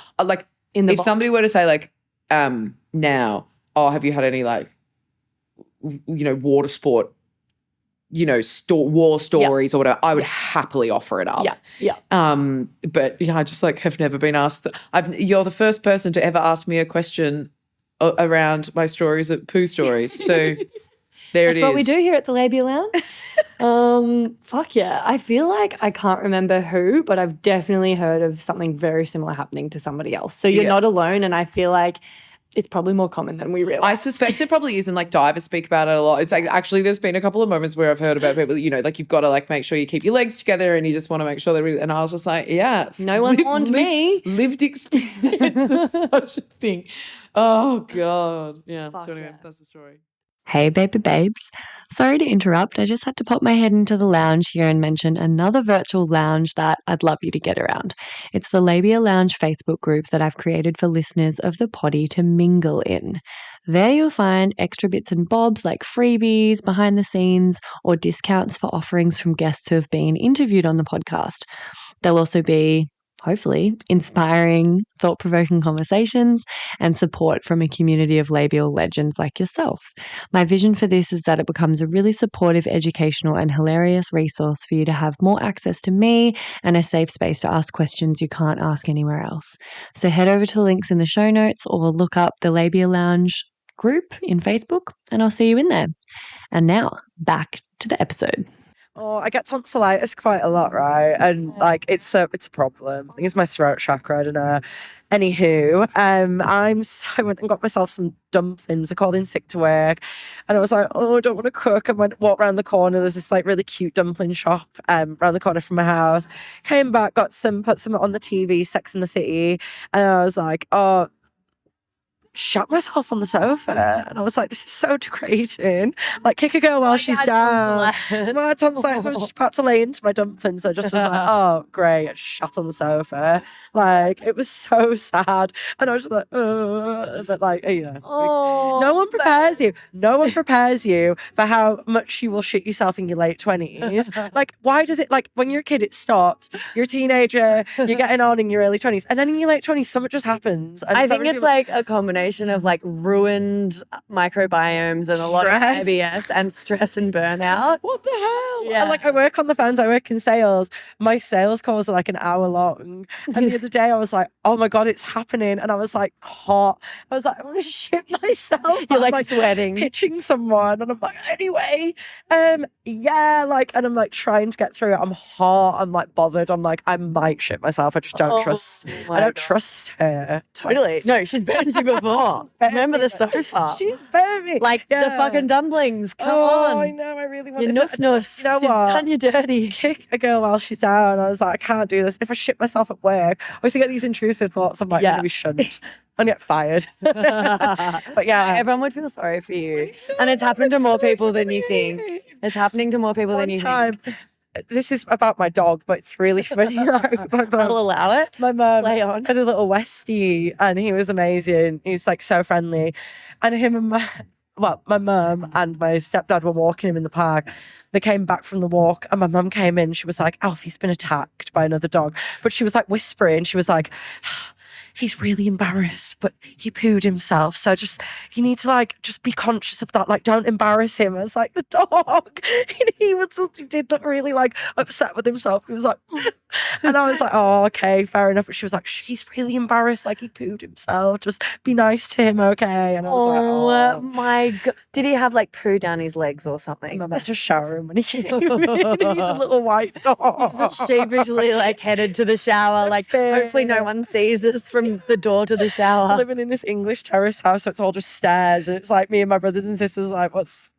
Speaker 15: if somebody were to say like, now, have you had any like, water sport, war stories or whatever, I would happily offer it up.
Speaker 3: Yeah.
Speaker 15: But I just like have never been asked. You're the first person to ever ask me a question around my stories at Poo Stories. So there it is.
Speaker 3: That's what we do here at the Labia Lounge. Fuck yeah. I feel like I can't remember who, but I've definitely heard of something very similar happening to somebody else. So you're not alone, and I feel like it's probably more common than we realize.
Speaker 15: I suspect it probably is, and like divers speak about it a lot. It's like actually there's been a couple of moments where I've heard about people, like you've got to like make sure you keep your legs together and you just want to make sure they're and I was just like,
Speaker 3: no one warned me.
Speaker 15: Lived experience of such a thing. Oh God. Yeah. So anyway, that's the story.
Speaker 3: Hey, baby babes. Sorry to interrupt. I just had to pop my head into the lounge here and mention another virtual lounge that I'd love you to get around. It's the Labia Lounge Facebook group that I've created for listeners of the potty to mingle in. There you'll find extra bits and bobs like freebies, behind the scenes, or discounts for offerings from guests who have been interviewed on the podcast. There'll also be, hopefully, inspiring, thought-provoking conversations and support from a community of labial legends like yourself. My vision for this is that it becomes a really supportive, educational and hilarious resource for you to have more access to me and a safe space to ask questions you can't ask anywhere else. So head over to the links in the show notes or look up the Labia Lounge group in Facebook and I'll see you in there. And now, back to the episode.
Speaker 16: Oh, I get tonsillitis quite a lot, right? And like it's a problem. I think it's my throat chakra, I don't know. Anywho, I went and got myself some dumplings. I called in sick to work and I was like, I don't want to cook. I walked around the corner. There's this like really cute dumpling shop around the corner from my house. Came back, put some on the TV, Sex and the City, and I was like, shut myself on the sofa. And I was like, this is so degrading. Like, kick a girl while she's down. My tonsillitis, I was just about to lay into my dumplings. So I just was like, oh, great. Shut on the sofa. Like, it was so sad. And I was just like, but like, no one prepares you. No one prepares you for how much you will shit yourself in your late 20s. Like, why does it, like, when you're a kid, it stops. You're a teenager, you're getting on in your early 20s. And then in your late 20s, so much just happens. And
Speaker 3: I think it's like a combination of like ruined microbiomes and a lot of IBS and stress and burnout.
Speaker 16: What the hell?
Speaker 3: Yeah.
Speaker 16: And like I work on the phones, I work in sales. My sales calls are like an hour long. And the other day I was like, oh my God, it's happening. And I was like hot. I was like, I want to shit myself.
Speaker 3: You're like sweating.
Speaker 16: Pitching someone. And I'm like, anyway, and I'm like trying to get through it. I'm hot. I'm like bothered. I'm like, I might shit myself. I just don't trust. I don't trust her.
Speaker 3: Totally. No, she's burned you before. Remember the sofa?
Speaker 16: She's burned me.
Speaker 3: Like the fucking dumplings. Come on.
Speaker 16: I know. I really want
Speaker 3: to. Nuss.
Speaker 16: You know
Speaker 3: she's
Speaker 16: what?
Speaker 3: Done you dirty.
Speaker 16: Kick a girl while she's down. I was like, I can't do this. If I shit myself at work, I used to get these intrusive thoughts. I'm like, maybe shouldn't. And get fired. But yeah.
Speaker 3: Everyone would feel sorry for you. And it's happened to more people than you think. It's happening to more people than you think.
Speaker 16: This is about my dog, but it's really funny.
Speaker 3: I'll allow it.
Speaker 16: My mum
Speaker 3: Lay on.
Speaker 16: had a little Westie and he was amazing. He was like so friendly. And him and my mum and my stepdad were walking him in the park. They came back from the walk and my mum came in. She was like, Alfie's been attacked by another dog. But she was like whispering. She was like, he's really embarrassed, but he pooed himself. So you need to like, just be conscious of that. Like, don't embarrass him. I was like, the dog. And he did look really like upset with himself. He was like, and I was like, oh, okay, fair enough. But she was like, he's really embarrassed. Like, he pooed himself. Just be nice to him, okay? And I was like, oh
Speaker 3: my God. Did he have like poo down his legs or something?
Speaker 16: I just shower him when he came in. He's a little white dog.
Speaker 3: Sheepishly like headed to the shower. Like, hopefully no one sees us from the door to the shower.
Speaker 16: Living in this English terrace house, so it's all just stairs. And it's like me and my brothers and sisters, like,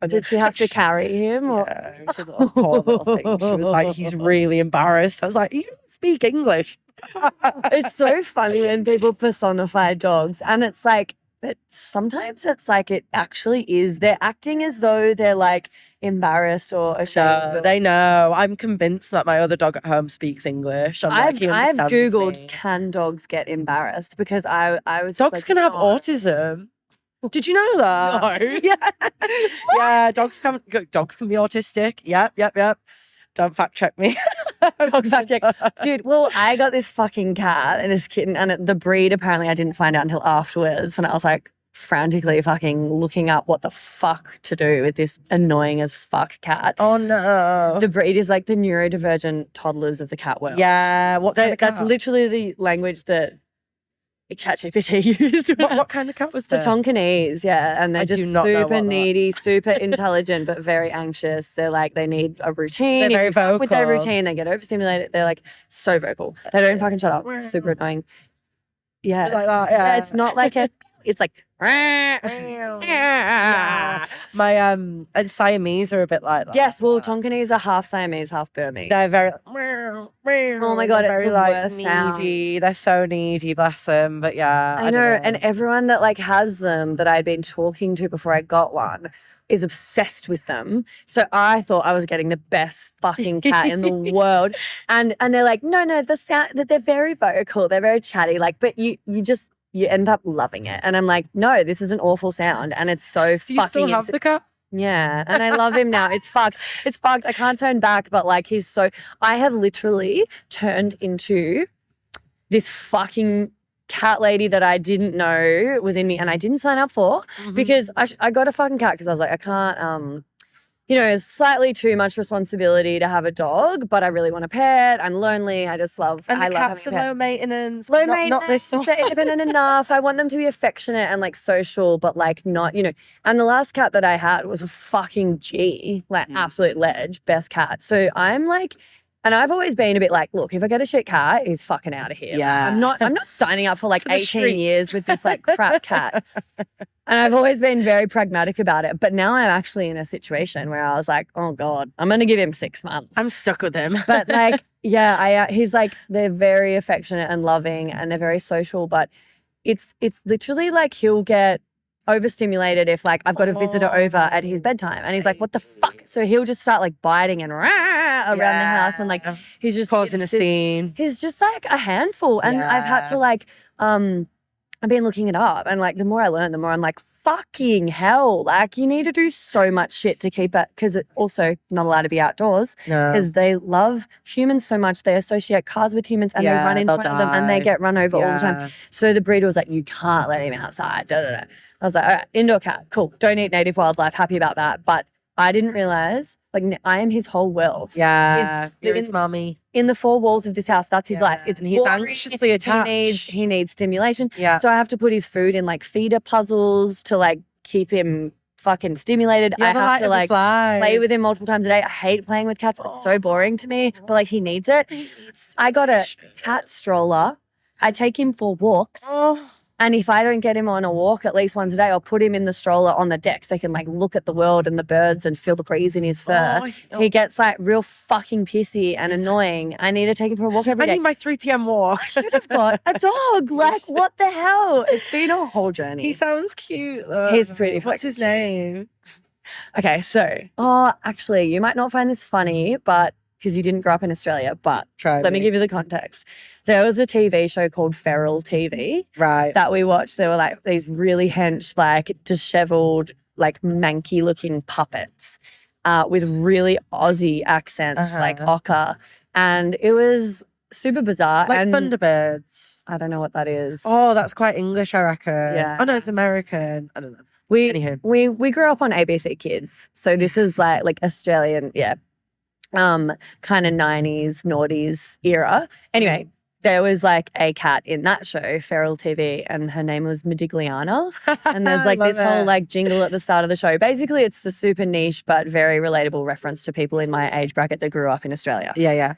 Speaker 3: Did she have to carry him? Or?
Speaker 16: Yeah, it was a little poor little thing. She was like, he's really embarrassed. I was like, you don't speak English.
Speaker 3: It's so funny when people personify dogs, and it's like, but sometimes it's like it actually is. They're acting as though they're like embarrassed or ashamed.
Speaker 16: No, they know. I'm convinced that my other dog at home speaks English.
Speaker 3: I've Googled, can dogs get embarrassed? Because I was just
Speaker 16: dogs
Speaker 3: like,
Speaker 16: can have autism. Did you know that?
Speaker 3: No.
Speaker 16: Yeah. Yeah, dogs can be autistic. Yep. Don't fact check me.
Speaker 3: Fact check. Dude, well, I got this fucking cat and this kitten, and the breed apparently I didn't find out until afterwards when I was like frantically fucking looking up what the fuck to do with this annoying as fuck cat.
Speaker 16: Oh no.
Speaker 3: The breed is like the neurodivergent toddlers of the cat world.
Speaker 16: Yeah.
Speaker 3: That's literally the language that ChatGPT used.
Speaker 16: What kind of cat was that?
Speaker 3: The Tonkinese, yeah. And they're just super needy, super intelligent, but very anxious. They're like, they need a routine.
Speaker 16: They're very vocal.
Speaker 3: With their routine, they get overstimulated. They're like so vocal. They don't fucking shut up. It's super annoying. Yeah.
Speaker 16: It's like that, yeah.
Speaker 3: It's not like it's like
Speaker 16: my and Siamese are a bit like that.
Speaker 3: Yes, well, Tonkinese are half Siamese, half Burmese.
Speaker 16: They're very
Speaker 3: oh my God,
Speaker 16: they're
Speaker 3: it's
Speaker 16: very
Speaker 3: the
Speaker 16: like
Speaker 3: worst
Speaker 16: needy.
Speaker 3: sound.
Speaker 16: They're so needy, bless them. But yeah,
Speaker 3: I know. And everyone that like has them that I'd been talking to before I got one is obsessed with them. So I thought I was getting the best fucking cat in the world. And they're like, no, the sound that they're very vocal, they're very chatty, like, but you end up loving it. And I'm like, no, this is an awful sound. And it's so
Speaker 16: Do you still have the cat?
Speaker 3: Yeah. And I love him now. It's fucked. It's fucked. I can't turn back, but like I have literally turned into this fucking cat lady that I didn't know was in me and I didn't sign up for because I got a fucking cat because I was like, I can't, it's slightly too much responsibility to have a dog, but I really want a pet. I'm lonely. I just love,
Speaker 16: and
Speaker 3: I
Speaker 16: the
Speaker 3: love
Speaker 16: cats
Speaker 3: having
Speaker 16: are
Speaker 3: a pet.
Speaker 16: low maintenance.
Speaker 3: Low
Speaker 16: not
Speaker 3: maintenance,
Speaker 16: this one.
Speaker 3: they're independent enough. I want them to be affectionate and like social, but like not, and the last cat that I had was a fucking G, like absolute ledge, best cat. So I'm like, and I've always been a bit like, look, if I get a shit cat, he's fucking out of here.
Speaker 16: Yeah.
Speaker 3: Like, I'm not signing up for like
Speaker 16: To the
Speaker 3: 18
Speaker 16: streets.
Speaker 3: years with this like crap cat. And I've always been very pragmatic about it. But now I'm actually in a situation where I was like, oh God, I'm going to give him 6 months.
Speaker 16: I'm stuck with him.
Speaker 3: But like, yeah, he's like, they're very affectionate and loving and they're very social. But it's literally like he'll get overstimulated if like I've got a visitor over at his bedtime and he's like, what the fuck? So he'll just start like biting and around the house and like he's just
Speaker 16: causing a scene.
Speaker 3: He's just like a handful. And I've had to like, I've been looking it up and like the more I learn, the more I'm like, fucking hell. Like you need to do so much shit to keep it because it's also not allowed to be outdoors because they love humans so much. They associate cars with humans and they run in front of them and they get run over all the time. So the breeder was like, you can't let him outside. I was like, all right, indoor cat, cool. Don't eat native wildlife. Happy about that. But I didn't realize, like, I am his whole world.
Speaker 16: Yeah, you're his mummy.
Speaker 3: In the four walls of this house, that's his life.
Speaker 16: And he's anxiously attached.
Speaker 3: He needs stimulation.
Speaker 16: Yeah.
Speaker 3: So I have to put his food in, like, feeder puzzles to, like, keep him fucking stimulated. I have to, like, play with him multiple times a day. I hate playing with cats. It's so boring to me. But, like, he needs it. I got a cat stroller. I take him for walks. And if I don't get him on a walk at least once a day, I'll put him in the stroller on the deck so he can like look at the world and the birds and feel the breeze in his fur. He gets like real fucking pissy and annoying. I need to take him for a walk every day.
Speaker 16: I need my 3 p.m. walk.
Speaker 3: I should have got a dog. Like, what the hell? It's been a whole journey.
Speaker 16: He sounds cute though.
Speaker 3: He's pretty
Speaker 16: What's his name?
Speaker 3: Okay, so, actually, you might not find this funny, but because you didn't grow up in Australia, but let me give you the context. There was a TV show called Feral TV that we watched. There were like these really hench, like disheveled, like manky looking puppets with really Aussie accents, like ochre. And it was super bizarre.
Speaker 16: Like
Speaker 3: and
Speaker 16: Thunderbirds.
Speaker 3: I don't know what that is.
Speaker 16: Oh, that's quite English, I reckon.
Speaker 3: Yeah.
Speaker 16: Oh no, it's American. I don't know.
Speaker 3: We grew up on ABC Kids, so this is like Australian, kind of 90s, noughties era. Anyway, there was like a cat in that show, Feral TV, and her name was Modigliana. And there's like this whole like jingle at the start of the show. Basically, it's a super niche but very relatable reference to people in my age bracket that grew up in Australia.
Speaker 16: Yeah.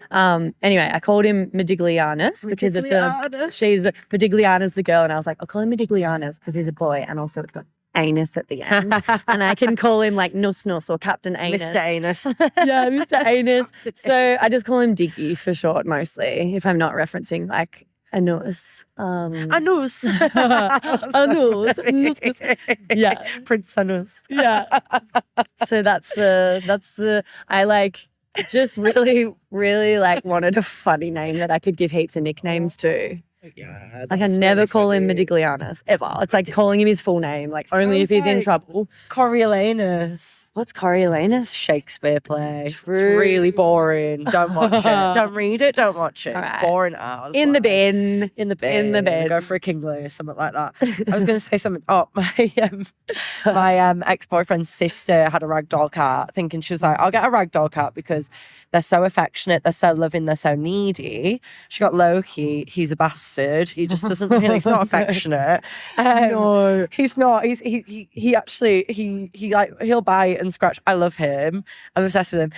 Speaker 3: Anyway, I called him Modiglianus because Modigliana's the girl, and I was like, I'll call him Modiglianus because he's a boy, and also it's got anus at the end. And I can call him like Nuss Nuss or Captain Anus.
Speaker 16: Mr. Anus.
Speaker 3: Yeah, Mr. Anus. So I just call him Diggy for short mostly, if I'm not referencing like Anus.
Speaker 16: Anus.
Speaker 3: Anus. Yeah.
Speaker 16: Prince Anus.
Speaker 3: Yeah. So that's the I like just really, really like wanted a funny name that I could give heaps of nicknames to.
Speaker 16: Yeah,
Speaker 3: like I never call him Modiglianus ever. It's like calling him his full name, like only if he's in trouble.
Speaker 16: Coriolanus.
Speaker 3: What's Coriolanus?
Speaker 16: Shakespeare play.
Speaker 3: True.
Speaker 16: It's really boring. Don't watch it. Don't read it. Don't watch it. It's boring as.
Speaker 3: In the bin.
Speaker 16: In the bin. Go for a Kingsley or something like that. I was going to say something. Oh, my ex-boyfriend's sister had a ragdoll cat, thinking she was like, I'll get a ragdoll cat because they're so affectionate, they're so loving, they're so needy. She got Loki. He's a bastard. He just doesn't really, he's not affectionate.
Speaker 3: No.
Speaker 16: He's not. He actually, he'll bite and scratch. I love him. I'm obsessed with him.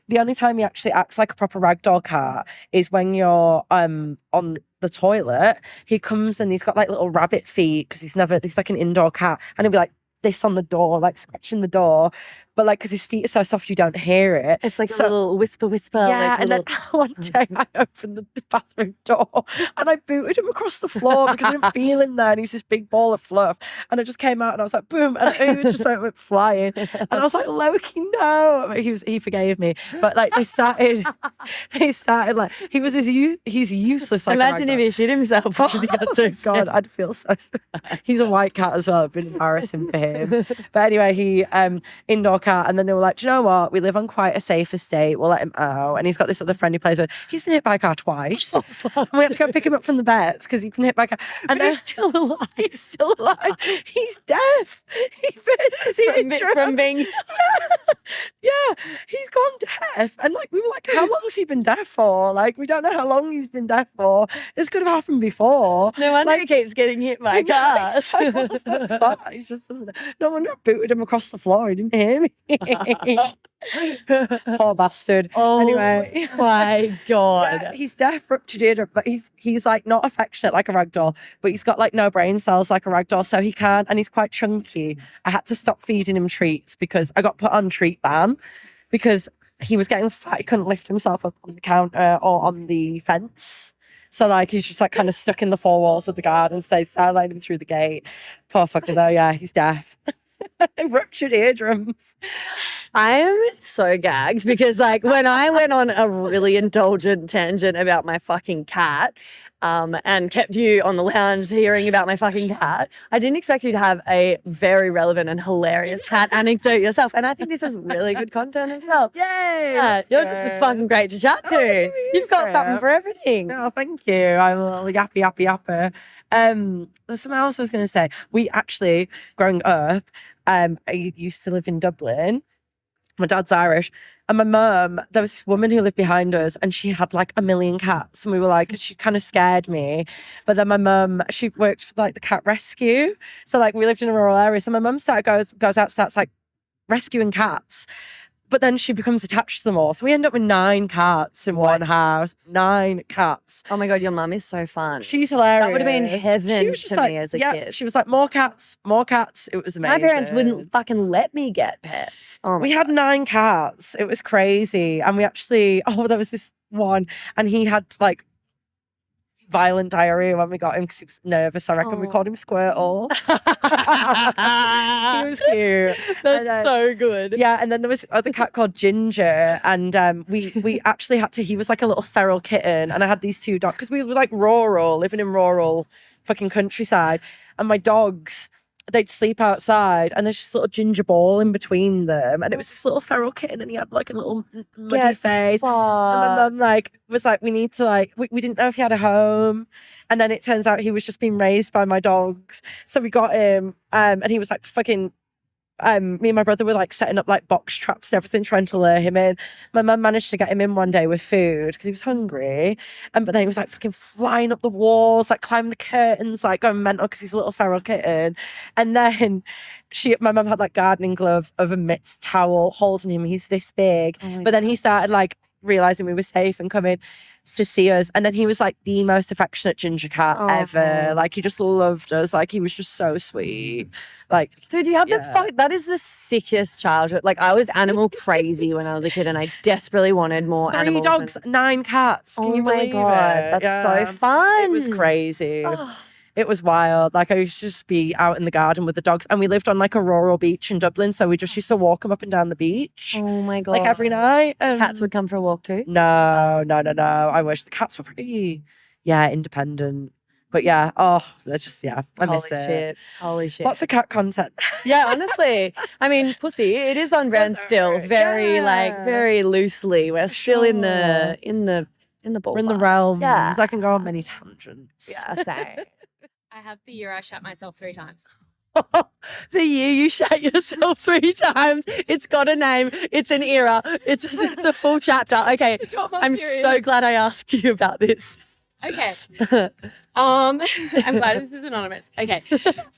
Speaker 16: The only time he actually acts like a proper ragdoll cat is when you're on the toilet. He comes and he's got like little rabbit feet because he's like an indoor cat, and he'll be like this on the door, like scratching the door. But like, because his feet are so soft, you don't hear it.
Speaker 3: It's like a little whisper.
Speaker 16: Yeah,
Speaker 3: like
Speaker 16: and then one day I opened the bathroom door and I booted him across the floor because I didn't feel him there, and he's this big ball of fluff. And I just came out and I was like, boom, and he was just like went flying. And I was like, Loki, no. But he forgave me. But like they started like he's useless. Like
Speaker 3: imagine if he shit himself because he got so
Speaker 16: God, I'd feel so. He's a white cat as well. I've been embarrassing for him. But anyway, he indoor cat, and then they were like, do you know what? We live on quite a safe estate. We'll let him out. And he's got this other friend he plays with. He's been hit by a car twice. And we had to go pick him up from the vets because he's been hit by a car. And
Speaker 3: he's still alive.
Speaker 16: He's still alive. He's deaf. He
Speaker 3: from being
Speaker 16: yeah, he's gone deaf. And like we were like, how long's he been deaf for? Like we don't know how long he's been deaf for. This could have happened before.
Speaker 3: No wonder he keeps getting hit by cars.
Speaker 16: Like, what the fuck's that? He just doesn't. No wonder I booted him across the floor. He didn't hear me. Poor bastard.
Speaker 3: Oh
Speaker 16: anyway,
Speaker 3: my God.
Speaker 16: Yeah, he's deaf, ruptured eardrum, but he's like not affectionate like a ragdoll, but he's got like no brain cells like a ragdoll, so he can't, and he's quite chunky. I had to stop feeding him treats because I got put on treat ban because he was getting fat. He couldn't lift himself up on the counter or on the fence. So like he's just like kind of stuck in the four walls of the garden, so they sidelined him through the gate. Poor fucker though, yeah, he's deaf. Ruptured eardrums.
Speaker 3: I am so gagged because like when I went on a really indulgent tangent about my fucking cat and kept you on the lounge hearing about my fucking cat, I didn't expect you to have a very relevant and hilarious cat anecdote yourself. And I think this is really good content as well.
Speaker 16: Yay!
Speaker 3: Yeah, you're just fucking great to chat to. You've got something for everything.
Speaker 16: Oh, thank you. I'm a little yapper. There's something else I was going to say. We actually, growing up, I used to live in Dublin. My dad's Irish. And my mum, there was this woman who lived behind us and she had like a million cats. And we were like, she kind of scared me. But then my mum, she worked for like the cat rescue. So like we lived in a rural area. So my mum goes out, starts like rescuing cats. But then she becomes attached to them all. So we end up with 9 cats in one house. 9 cats.
Speaker 3: Oh my God, your mum is so fun.
Speaker 16: She's hilarious.
Speaker 3: That would have been heaven to me as a kid.
Speaker 16: She was like, more cats. It was amazing.
Speaker 3: My parents wouldn't fucking let me get pets. Oh
Speaker 16: we had 9 cats. It was crazy. And we actually, there was this one and he had like violent diarrhea when we got him because he was nervous. I reckon we called him Squirtle. He was cute.
Speaker 3: That's so good.
Speaker 16: Yeah, and then there was other cat called Ginger, and we actually had to. He was like a little feral kitten, and I had these 2 dogs because we were like rural, living in rural fucking countryside, and my dogs they'd sleep outside and there's just a little ginger ball in between them. And it was this little feral kitten and he had like a little muddy face. And my mum was like, we need to we didn't know if he had a home. And then it turns out he was just being raised by my dogs. So we got him and he was like fucking, me and my brother were like setting up like box traps and everything, trying to lure him in. My mum managed to get him in one day with food because he was hungry. But then he was like fucking flying up the walls, like climbing the curtains, like going mental because he's a little feral kitten. And then my mum had like gardening gloves over mitts, towel, holding him. He's this big. But then he started like realizing we were safe and coming to see us. And then he was like the most affectionate ginger cat ever. Like he just loved us. Like he was just so sweet. Like,
Speaker 3: dude, you have that is the sickest childhood. Like I was animal crazy when I was a kid and I desperately wanted more
Speaker 16: 3
Speaker 3: animals.
Speaker 16: dogs, 9 cats. Can you believe
Speaker 3: God,
Speaker 16: it?
Speaker 3: that's so fun.
Speaker 16: It was crazy. It was wild. Like I used to just be out in the garden with the dogs and we lived on like a rural beach in Dublin. So we just used to walk them up and down the beach.
Speaker 3: Oh my God.
Speaker 16: Like every night.
Speaker 3: Cats would come for a walk too?
Speaker 16: No. I wish the cats were pretty, independent. But yeah, they're just, I miss it.
Speaker 3: Holy shit.
Speaker 16: Lots of cat content.
Speaker 3: Yeah, honestly. I mean, Pussy, it is on brand still. Very loosely. We're still in the ball.
Speaker 16: We're in the realms.
Speaker 3: Yeah.
Speaker 16: I can go on many tangents.
Speaker 3: Yeah, same.
Speaker 17: I have the year I shat myself 3 times.
Speaker 3: The year you shat yourself 3 times. It's got a name. It's an era. It's a full chapter. Okay. I'm so glad I asked you about this.
Speaker 17: Okay. I'm glad this is anonymous. Okay.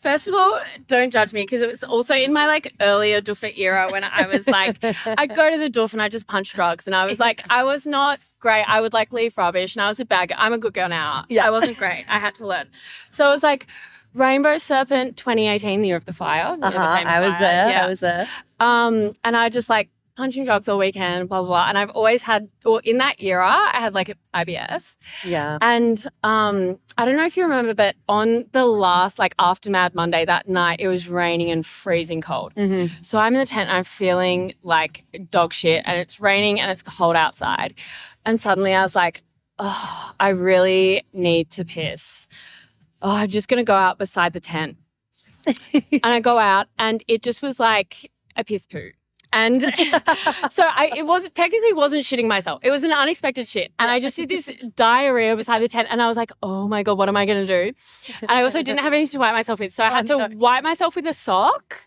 Speaker 17: First of all, don't judge me because it was also in my like earlier doofer era when I was like, I'd go to the doof and I just punch drugs and I was like, I was not great. I would like leave rubbish and I was a bagger. I'm a good girl now. Yeah. I wasn't great. I had to learn. So it was like Rainbow Serpent 2018, the year of the fire.
Speaker 3: I was there.
Speaker 17: Yeah.
Speaker 3: I was there.
Speaker 17: And I just like punching drugs all weekend, blah, blah, blah. And I've always had, or in that era, I had like IBS.
Speaker 3: Yeah.
Speaker 17: And I don't know if you remember, but on the last like after Mad Monday that night, it was raining and freezing cold.
Speaker 3: Mm-hmm.
Speaker 17: So I'm in the tent and I'm feeling like dog shit and it's raining and it's cold outside. And suddenly I was like, oh, I really need to piss. Oh, I'm just going to go out beside the tent. And I go out and it just was like a piss poo. And so it wasn't shitting myself. It was an unexpected shit. And I just did this diarrhea beside the tent and I was like, oh my God, what am I going to do? And I also didn't have anything to wipe myself with. So I had to wipe myself with a sock.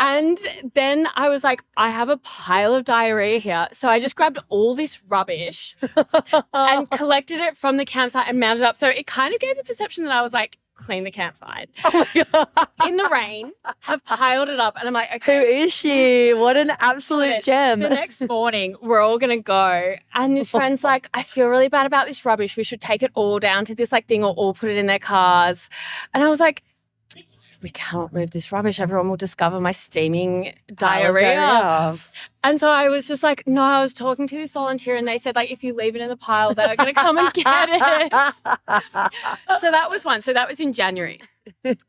Speaker 17: And then I was like, I have a pile of diarrhea here. So I just grabbed all this rubbish and collected it from the campsite and mounted up. So it kind of gave the perception that I was like, clean the campsite. Oh my God. In the rain, I've piled it up and I'm like, okay.
Speaker 3: Who is she? What an absolute gem.
Speaker 17: The next morning, we're all going to go. And this friend's like, I feel really bad about this rubbish. We should take it all down to this like thing or all put it in their cars. And I was like, we cannot move this rubbish. Everyone will discover my steaming diarrhea. And so I was just like, no, I was talking to this volunteer and they said like, if you leave it in the pile, they're going to come and get it. So that was one. So that was in January.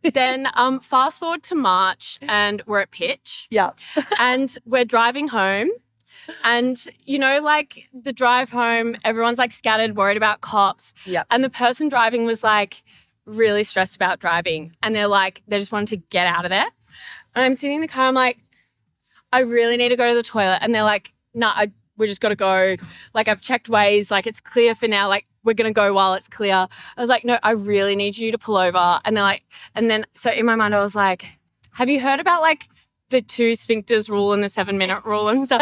Speaker 17: Then fast forward to March and we're at pitch.
Speaker 3: Yeah.
Speaker 17: And we're driving home. And, you know, like the drive home, everyone's like scattered, worried about cops.
Speaker 3: Yeah.
Speaker 17: And the person driving was like, really stressed about driving and they just wanted to get out of there. And I'm sitting in the car, I'm like, I really need to go to the toilet. And they're like, no, we just got to go. Like I've checked Waze, like it's clear for now. Like we're going to go while it's clear. I was like, no, I really need you to pull over. And they're like, and then, so in my mind, I was like, have you heard about like the 2 sphincters rule and the 7-minute rule and stuff?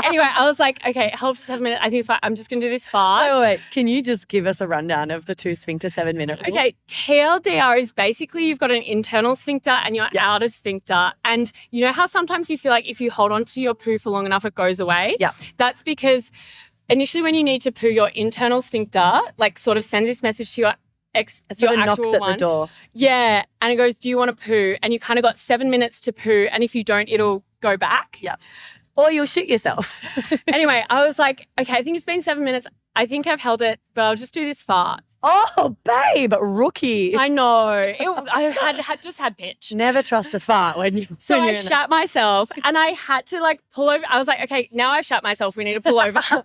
Speaker 17: Anyway, I was like, okay, hold for 7 minutes. I think it's fine. I'm just going to do this far.
Speaker 3: Wait. Can you just give us a rundown of the 2 sphincter 7-minute rule?
Speaker 17: Okay, TLDR is basically you've got an internal sphincter and your outer sphincter. And you know how sometimes you feel like if you hold on to your poo for long enough, it goes away?
Speaker 3: Yeah.
Speaker 17: That's because initially when you need to poo, your internal sphincter like sort of sends this message to your
Speaker 3: sort of knocks at the door.
Speaker 17: Yeah. And it goes, do you want to poo? And you kind of got 7 minutes to poo. And if you don't, it'll go back.
Speaker 3: Yeah. Or you'll shit yourself.
Speaker 17: Anyway, I was like, okay, I think it's been 7 minutes. I think I've held it, but I'll just do this fart.
Speaker 3: Oh, babe, rookie.
Speaker 17: I know. I had just had pitch.
Speaker 3: Never trust a fart when you.
Speaker 17: So I shat myself and I had to like pull over. I was like, okay, now I've shat myself. We need to pull over. So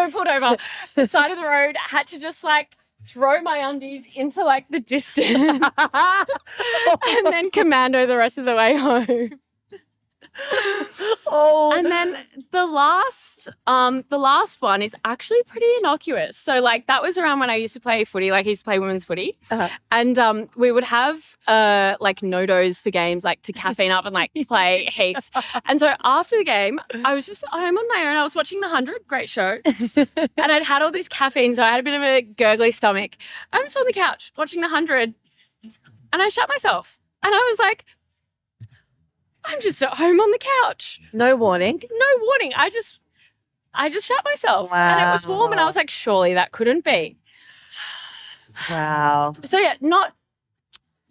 Speaker 17: I pulled over the side of the road, had to just like throw my undies into like the distance and then commando the rest of the way home. And then the last one is actually pretty innocuous. So like that was around when I used to play footy, like I used to play women's footy. And we would have like no-dos for games, like to caffeine up and like play heaps. And so after the game, I was just home on my own. I was watching The 100, great show. And I'd had all this caffeine, so I had a bit of a gurgly stomach. I'm just on the couch watching The 100 and I shat myself. And I was like, I'm just at home on the couch.
Speaker 3: No warning.
Speaker 17: No warning. I just shut myself. Wow. And it was warm and I was like, surely that couldn't be.
Speaker 3: Wow.
Speaker 17: So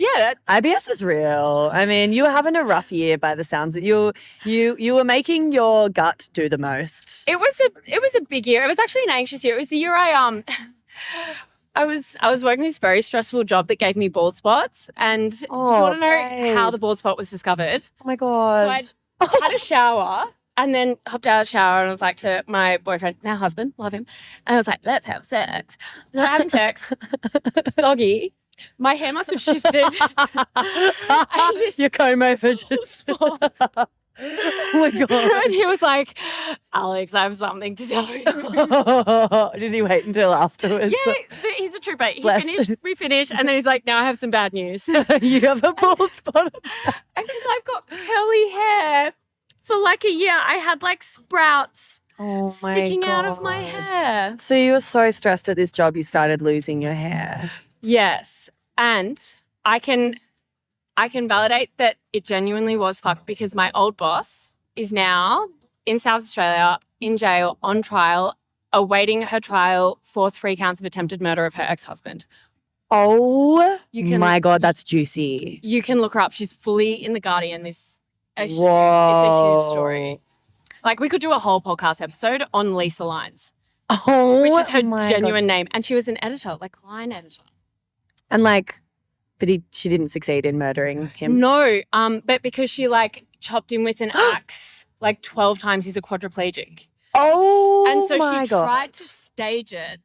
Speaker 3: IBS is real. I mean, you were having a rough year by the sounds that you were making your gut do the most.
Speaker 17: It was a big year. It was actually an anxious year. It was the year I was working this very stressful job that gave me bald spots, and you want to know how the bald spot was discovered?
Speaker 3: Oh my God.
Speaker 17: So I had a shower and then hopped out of the shower and I was like to my boyfriend, now husband, love him, and I was like, let's have sex. So we're having sex, doggy. My hair must have shifted.
Speaker 3: Your comb over just. Oh my God.
Speaker 17: And he was like, Alex, I have something to tell you.
Speaker 3: Did he wait until afterwards?
Speaker 17: Yeah, he's a trooper. We finished, and then he's like, now I have some bad news.
Speaker 3: You have a bald spot.
Speaker 17: And because I've got curly hair for like a year, I had like sprouts sticking out of my hair.
Speaker 3: So you were so stressed at this job, you started losing your hair.
Speaker 17: Yes. And I can validate that it genuinely was fucked because my old boss is now in South Australia in jail on trial, awaiting her trial for 3 counts of attempted murder of her ex-husband.
Speaker 3: Oh my God, that's juicy.
Speaker 17: You can look her up. She's fully in The Guardian. It's a huge story. Like we could do a whole podcast episode on Lisa Lines, which is her genuine name. And she was an editor, like line editor.
Speaker 3: And like, but she didn't succeed in murdering him.
Speaker 17: No, but because she like chopped him with an axe like 12 times, he's a quadriplegic.
Speaker 3: Oh,
Speaker 17: and so
Speaker 3: my
Speaker 17: she
Speaker 3: God.
Speaker 17: tried to stage it.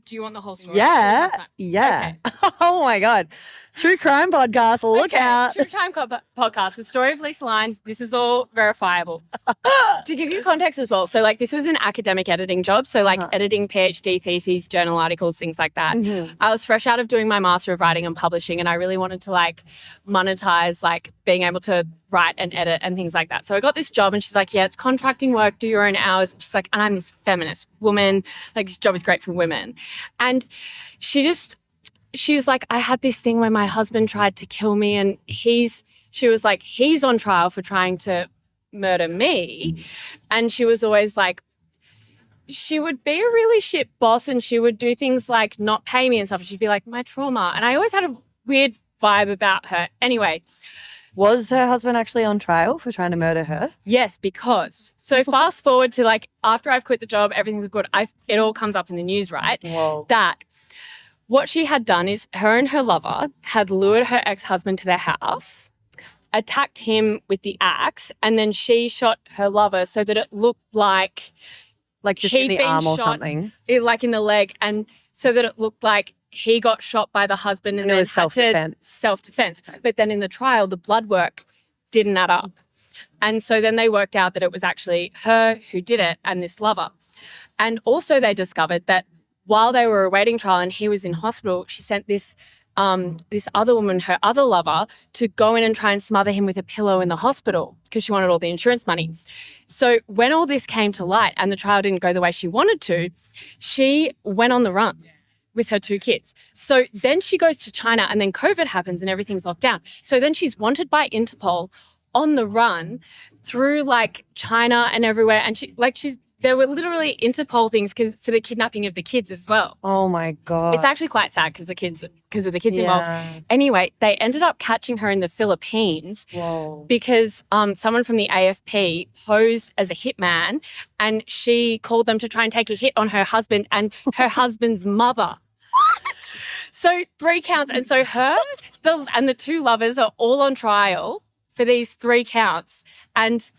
Speaker 17: Do you want the whole story?
Speaker 3: Yeah. Okay. Oh my God. True crime podcast. Look out.
Speaker 17: True crime podcast. The story of Lisa Lines. This is all verifiable. To give you context as well. So like this was an academic editing job. So like editing PhD theses, journal articles, things like that.
Speaker 3: Mm-hmm.
Speaker 17: I was fresh out of doing my Master of Writing and Publishing, and I really wanted to like monetize like being able to write and edit and things like that. So I got this job and she's like, yeah, it's contracting work, do your own hours. And she's like, and I'm this feminist woman. Like this job is great for women. And she was like, I had this thing where my husband tried to kill me and she was like, he's on trial for trying to murder me. And she was always like, she would be a really shit boss and she would do things like not pay me and stuff. She'd be like, my trauma. And I always had a weird vibe about her. Anyway.
Speaker 3: Was her husband actually on trial for trying to murder her?
Speaker 17: Yes, because. So fast forward to like after I've quit the job, everything's good. It all comes up in the news, right?
Speaker 3: Whoa.
Speaker 17: That what she had done is her and her lover had lured her ex-husband to their house, attacked him with the axe, and then she shot her lover so that it looked like
Speaker 3: just in the arm or something.
Speaker 17: Like in the leg, and so that it looked like he got shot by the husband and
Speaker 3: it
Speaker 17: then
Speaker 3: was self-defense.
Speaker 17: Self-defense. But then in the trial, the blood work didn't add up. And so then they worked out that it was actually her who did it and this lover. And also they discovered that while they were awaiting trial and he was in hospital, she sent this other woman, her other lover, to go in and try and smother him with a pillow in the hospital because she wanted all the insurance money. So when all this came to light and the trial didn't go the way she wanted to, she went on the run with her 2 kids. So then she goes to China and then COVID happens and everything's locked down. So then she's wanted by Interpol on the run through like China and everywhere. And there were literally Interpol things for the kidnapping of the kids as well.
Speaker 3: Oh my God.
Speaker 17: It's actually quite sad because of the kids involved. Anyway, they ended up catching her in the Philippines.
Speaker 3: Whoa.
Speaker 17: Because someone from the AFP posed as a hitman and she called them to try and take a hit on her husband and her husband's mother. What? So 3 counts. And so her and the 2 lovers are all on trial for these 3 counts. And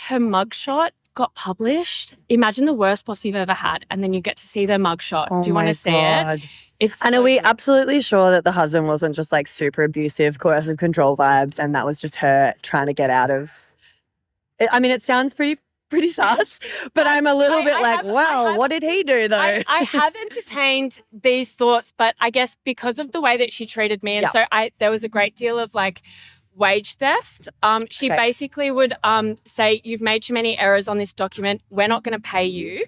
Speaker 17: her mugshot got published. Imagine the worst boss you've ever had, and then you get to see their mugshot.
Speaker 3: Oh
Speaker 17: Do you want
Speaker 3: my
Speaker 17: to see
Speaker 3: God.
Speaker 17: it?
Speaker 3: And are we absolutely sure that the husband wasn't just like super abusive, coercive control vibes, and that was just her trying to get out of? I mean, it sounds pretty sus, but I'm a little bit like, what did he do though?
Speaker 17: I have entertained these thoughts, but I guess because of the way that she treated me, and so there was a great deal of like wage theft. She basically would say, you've made too many errors on this document. We're not going to pay you.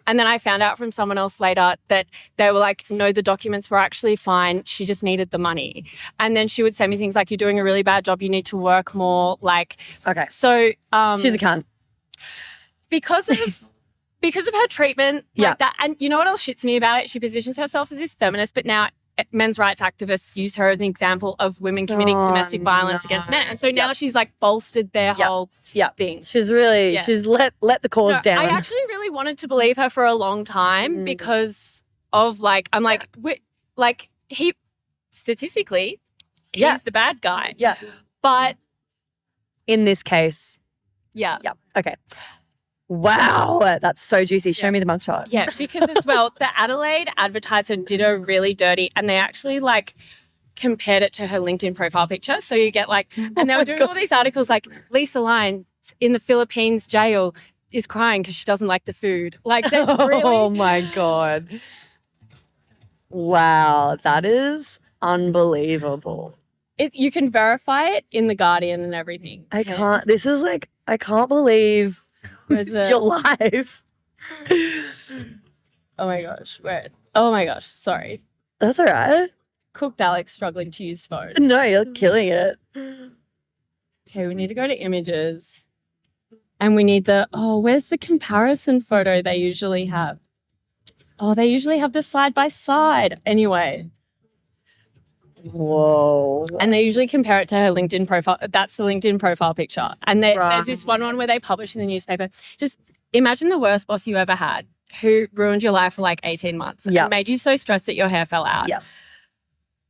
Speaker 17: And then I found out from someone else later that they were like, no, the documents were actually fine. She just needed the money. And then she would say me things like, you're doing a really bad job. You need to work more. Like,
Speaker 3: okay.
Speaker 17: So
Speaker 3: she's a cunt.
Speaker 17: Because of her treatment like that. And you know what else shits me about it? She positions herself as this feminist, but now men's rights activists use her as an example of women committing domestic violence against men. And so now she's like bolstered their whole thing.
Speaker 3: She's really, she's let the cause down.
Speaker 17: I actually really wanted to believe her for a long time because of like, I'm like, he, statistically, he's the bad guy.
Speaker 3: Yeah.
Speaker 17: But
Speaker 3: in this case.
Speaker 17: Yeah.
Speaker 3: Okay. Wow, that's so juicy. Show me the mugshot.
Speaker 17: Yeah, because as well, the Adelaide Advertiser did her really dirty, and they actually like compared it to her LinkedIn profile picture. So you get like, and they were doing all these articles like Lisa Lyons in the Philippines jail is crying because she doesn't like the food. Like, they're really.
Speaker 3: Oh my God. Wow, that is unbelievable.
Speaker 17: You can verify it in The Guardian and everything.
Speaker 3: I can't. This is like, I can't believe. You're live.
Speaker 17: Oh my gosh. Wait. Oh my gosh. Sorry.
Speaker 3: That's all right.
Speaker 17: Cooked Alex struggling to use phone.
Speaker 3: No, you're killing it.
Speaker 17: Okay, we need to go to images. And we need where's the comparison photo they usually have? Oh, they usually have the side by side. Anyway.
Speaker 3: Whoa.
Speaker 17: And they usually compare it to her LinkedIn profile. That's the LinkedIn profile picture. And there's this one where they publish in the newspaper. Just imagine the worst boss you ever had who ruined your life for like 18 months and made you so stressed that your hair fell out.
Speaker 3: Yeah.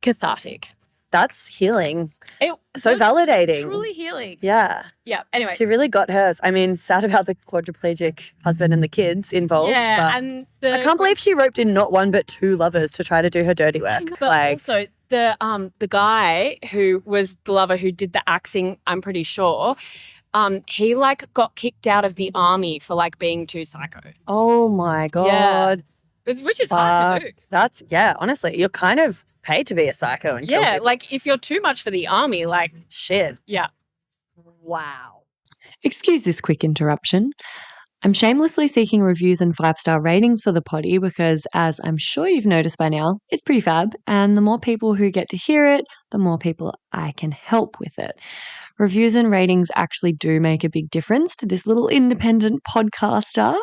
Speaker 17: Cathartic.
Speaker 3: That's healing.
Speaker 17: It
Speaker 3: so validating.
Speaker 17: Truly healing.
Speaker 3: Yeah.
Speaker 17: Yeah. Anyway.
Speaker 3: She really got hers. I mean, sad about the quadriplegic husband and the kids involved.
Speaker 17: Yeah.
Speaker 3: But
Speaker 17: and
Speaker 3: I can't believe she roped in not one but two lovers to try to do her dirty work.
Speaker 17: But also the guy who was the lover who did the axing, I'm pretty sure, he like got kicked out of the army for like being too psycho.
Speaker 3: Oh my God.
Speaker 17: Yeah. Which is hard to do.
Speaker 3: That's, honestly, you're kind of paid to be a psycho and kill people.
Speaker 17: Like if you're too much for the army, like
Speaker 3: shit.
Speaker 17: Yeah.
Speaker 3: Wow.
Speaker 18: Excuse this quick interruption. I'm shamelessly seeking reviews and 5-star ratings for the potty because, as I'm sure you've noticed by now, it's pretty fab, and the more people who get to hear it, the more people I can help with it. Reviews and ratings actually do make a big difference to this little independent podcaster,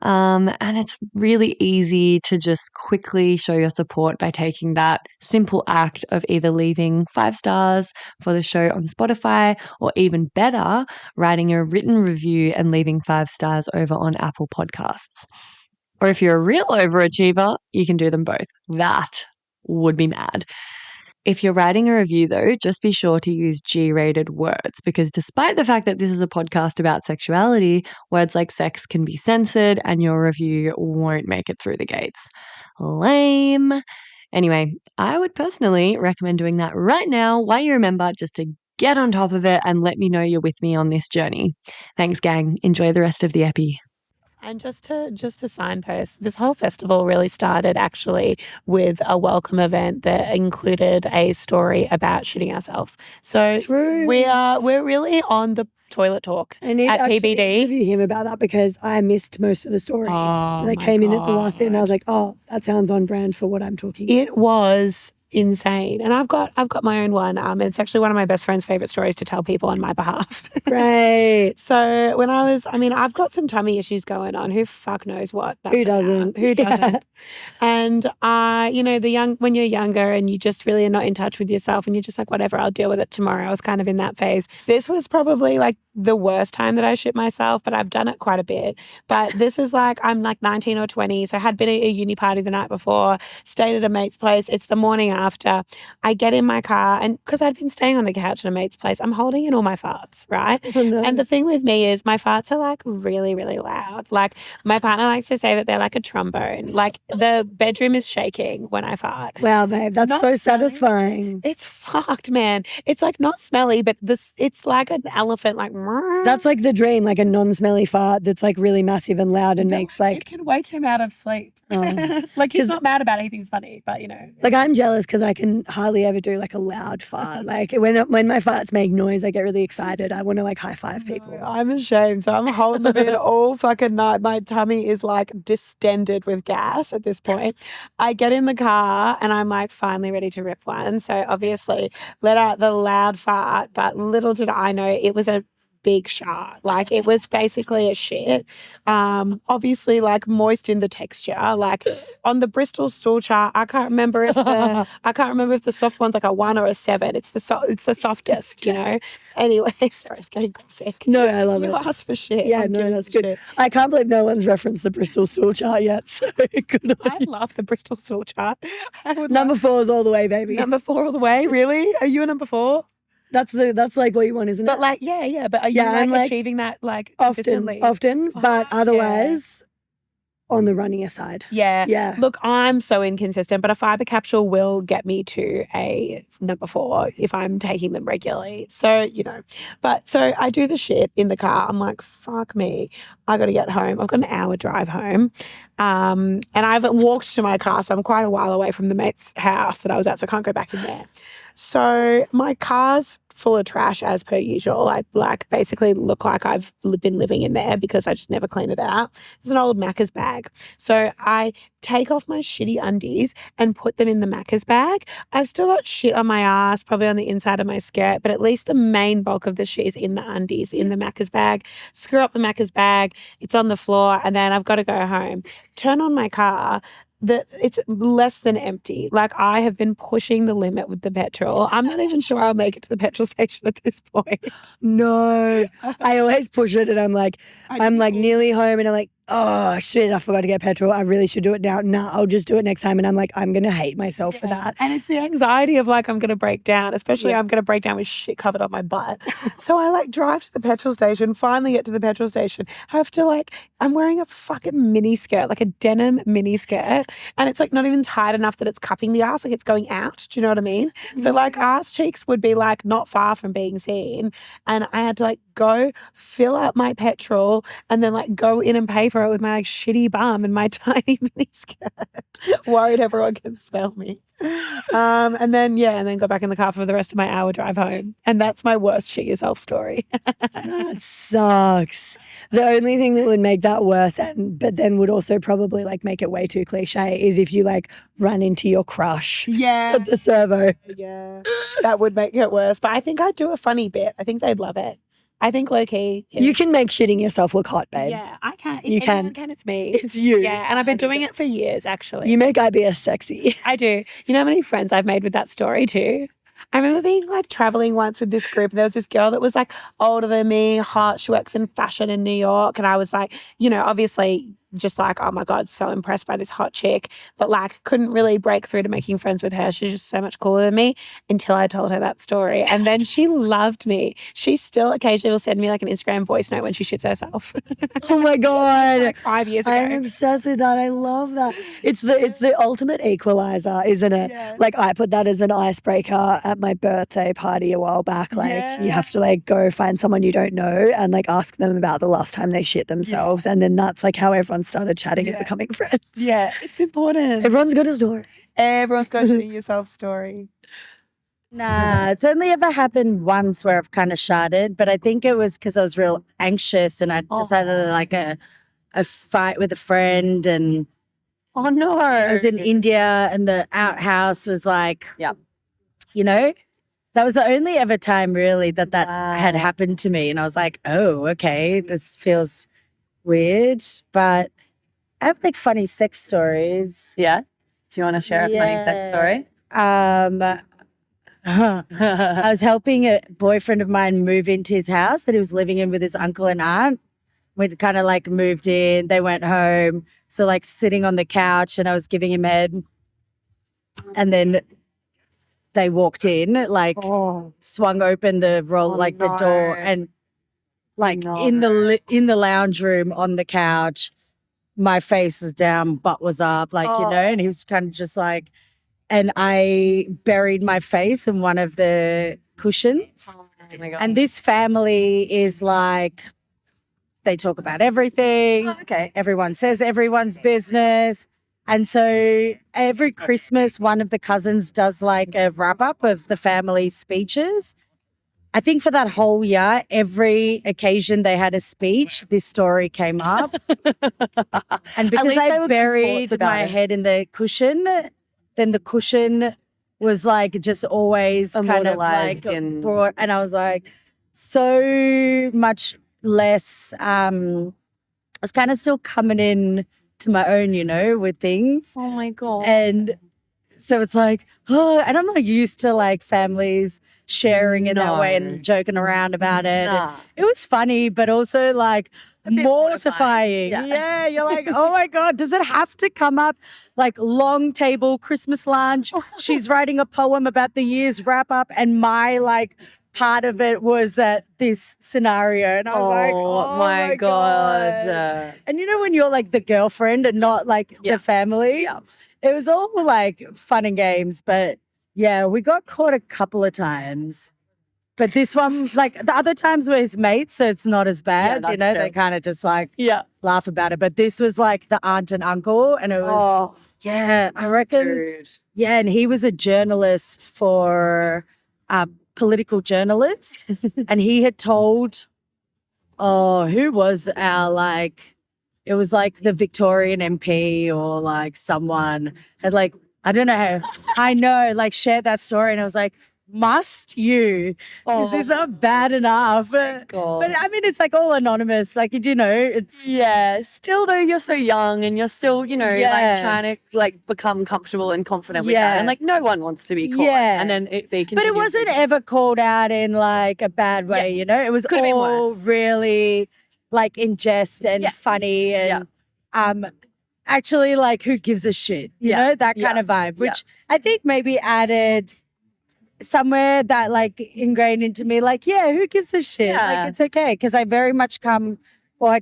Speaker 18: and it's really easy to just quickly show your support by taking that simple act of either leaving 5 stars for the show on Spotify or even better, writing a written review and leaving 5 stars over on Apple Podcasts. Or if you're a real overachiever, you can do them both. That would be mad. If you're writing a review, though, just be sure to use G-rated words because despite the fact that this is a podcast about sexuality, words like sex can be censored and your review won't make it through the gates. Lame. Anyway, I would personally recommend doing that right now while you remember, just to get on top of it and let me know you're with me on this journey. Thanks, gang. Enjoy the rest of the epi.
Speaker 19: And just to signpost, this whole festival really started actually with a welcome event that included a story about shitting ourselves. So we're really on the toilet talk
Speaker 3: I need
Speaker 19: at
Speaker 3: to actually
Speaker 19: PBD.
Speaker 3: interview him about that because I missed most of the story. And I came in at the last bit and I was like, oh, that sounds on brand for what I'm talking about.
Speaker 19: It was insane. And I've got my own one. It's actually one of my best friend's favorite stories to tell people on my behalf.
Speaker 3: Right.
Speaker 19: So I've got some tummy issues going on. Who fuck knows what? Who
Speaker 3: doesn't?
Speaker 19: Who doesn't? And when you're younger and you just really are not in touch with yourself and you're just like, whatever, I'll deal with it tomorrow. I was kind of in that phase. This was probably like the worst time that I shit myself, but I've done it quite a bit. But this is like, I'm like 19 or 20. So I had been at a uni party the night before, stayed at a mate's place. It's the morning after. after, I get in my car and because I'd been staying on the couch at a mate's place, I'm holding in all my farts, right?
Speaker 3: Oh, no.
Speaker 19: And the thing with me is my farts are like really, really loud. Like my partner likes to say that they're like a trombone. Like the bedroom is shaking when I fart.
Speaker 3: Wow, babe, that's
Speaker 19: Not
Speaker 3: so
Speaker 19: smelly.
Speaker 3: satisfying.
Speaker 19: It's fucked, man. It's like not smelly, but it's like an elephant, like
Speaker 3: That's like the dream, like a non-smelly fart that's like really massive and loud and makes like.
Speaker 19: it can wake him out of sleep. Like he's not mad about anything's funny, but you know.
Speaker 3: Like I'm jealous because I can hardly ever do like a loud fart. Like when my farts make noise, I get really excited. I want to like high five people.
Speaker 19: I'm ashamed, so I'm holding them in all fucking night. My tummy is like distended with gas at this point. I get in the car and I'm like finally ready to rip one. So obviously let out the loud fart, but little did I know it was a big shot. Like it was basically a shit. Obviously like moist in the texture. Like on the Bristol stool chart, I can't remember if the soft one's like a 1 or a 7. It's the softest, you know. Anyway, sorry, it's getting graphic.
Speaker 3: No, I love it.
Speaker 19: You asked for shit.
Speaker 3: Yeah,
Speaker 19: I'm
Speaker 3: no,
Speaker 19: giving
Speaker 3: that's
Speaker 19: you
Speaker 3: good.
Speaker 19: shit.
Speaker 3: I can't believe no one's referenced the Bristol stool chart yet. So good on
Speaker 19: I love the Bristol stool chart.
Speaker 3: Number 4 is all the way, baby.
Speaker 19: Number 4 all the way. Really? Are you a number 4?
Speaker 3: That's like what you want, isn't it?
Speaker 19: But like, yeah. But are you
Speaker 3: I'm
Speaker 19: like achieving that like consistently?
Speaker 3: Often, but otherwise on the runnier side.
Speaker 19: Yeah. Look, I'm so inconsistent, but a fiber capsule will get me to a number 4 if I'm taking them regularly. So, you know, so I do the shit in the car. I'm like, fuck me. I got to get home. I've got an hour drive home. And I haven't walked to my car, so I'm quite a while away from the mate's house that I was at, so I can't go back in there. So my car's full of trash as per usual. I like basically look like I've been living in there because I just never clean it out. It's an old Macca's bag. So I take off my shitty undies and put them in the Macca's bag. I've still got shit on my ass, probably on the inside of my skirt, but at least the main bulk of the shit is in the undies, in the Macca's bag. Screw up the Macca's bag. It's on the floor and then I've got to go home. Turn on my car. It's less than empty. Like I have been pushing the limit with the petrol. I'm not even sure I'll make it to the petrol station at this point.
Speaker 3: No, I always push it and I'm like nearly home and I'm like, oh shit, I forgot to get petrol. I really should do it now. No, I'll just do it next time. And I'm like, I'm going to hate myself for that.
Speaker 19: And it's the anxiety of like, I'm going to break down, especially I'm going to break down with shit covered on my butt. So I like drive to the petrol station, finally get to the petrol station. I have to I'm wearing a fucking mini skirt, like a denim mini skirt. And it's like not even tight enough that it's cupping the ass, like it's going out. Do you know what I mean? So like ass cheeks would be like not far from being seen. And I had to like go fill up my petrol and then like go in and pay for it with my like shitty bum and my tiny mini skirt. Worried everyone can smell me. And then go back in the car for the rest of my hour drive home. And that's my worst shit yourself story.
Speaker 3: That sucks. The only thing that would make that worse but then would also probably like make it way too cliche is if you like run into your crush at the servo.
Speaker 19: Yeah. That would make it worse. But I think I'd do a funny bit. I think they'd love it. I think low-key.
Speaker 3: You can make shitting yourself look hot, babe.
Speaker 19: Yeah, I can.
Speaker 3: You can.
Speaker 19: It's me.
Speaker 3: It's you.
Speaker 19: Yeah, and I've been doing it for years, actually.
Speaker 3: You make IBS sexy.
Speaker 19: I do. You know how many friends I've made with that story too? I remember being like traveling once with this group. There was this girl that was like older than me, hot. She works in fashion in New York. And I was like, you know, obviously just like, oh my God, so impressed by this hot chick. But like couldn't really break through to making friends with her. She's just so much cooler than me until I told her that story. And then she loved me. She still occasionally will send me like an Instagram voice note when she shits herself.
Speaker 3: Oh my God.
Speaker 19: Like 5 years ago.
Speaker 3: I'm obsessed with that. I love that. It's the ultimate equalizer, isn't it? Yeah. Like I put that as an icebreaker at my birthday party a while back. Like you have to like go find someone you don't know and like ask them about the last time they shit themselves. And then that's like how everyone started chatting and becoming friends.
Speaker 19: Yeah, it's important.
Speaker 3: Everyone's got a story.
Speaker 19: Everyone's got a shitting yourself story.
Speaker 6: Nah, it's only ever happened once where I've kind of shattered, but I think it was because I was real anxious and I decided like a fight with a friend and
Speaker 3: oh no,
Speaker 6: I was in India and the outhouse was like, you know, that was the only ever time really that had happened to me, and I was like, oh, okay, this feels weird, but I have like funny sex stories.
Speaker 18: Yeah. Do you want to share a funny sex story?
Speaker 6: I was helping a boyfriend of mine move into his house that he was living in with his uncle and aunt. We'd kind of like moved in, they went home. So like sitting on the couch and I was giving him head. And then
Speaker 20: they walked in, like swung open the the door, and like in the lounge room on the couch, my face was down, butt was up, and he was kind of just like, and I buried my face in one of the cushions. Oh my God. And this family is like, they talk about everything. Oh, okay. Everyone says everyone's business. And so every Christmas, one of the cousins does like a wrap up of the family speeches. I think for that whole year, every occasion they had a speech, this story came up. And because I buried my head in the cushion, then the cushion was like just always kind of like brought, and I was like so much less, I was kind of still coming in to my own, with things.
Speaker 17: Oh my God.
Speaker 20: And so it's like, and I'm not used to like families sharing in that way and joking around about it. And it was funny, but also like mortifying. Yeah, you're like, oh my God, does it have to come up? Like long table, Christmas lunch. She's writing a poem about the year's wrap up, and my like part of it was this scenario, and I was like, oh my God. And when you're like the girlfriend and not like the family, it was all like fun and games, but yeah, we got caught a couple of times. But this one, like the other times were his mates, so it's not as bad, they kind of just like laugh about it. But this was like the aunt and uncle, and it was, I reckon. Dude. Yeah, and he was a journalist for political journalist, and he had told, who was our like, it was like the Victorian MP or like someone had like, I don't know how, I know, like shared that story, and I was like, must you? Is this not bad enough? But I mean, it's like all anonymous. Like, it's
Speaker 17: still though you're so young and you're still, like trying to like become comfortable and confident with that. And like no one wants to be caught. Yeah. And then they can.
Speaker 20: But it wasn't ever called out in like a bad way, It was all really like in jest and funny and actually like who gives a shit? You know, that kind of vibe, which I think maybe added somewhere that like ingrained into me, like, who gives a shit? Like, it's okay. Because I very much had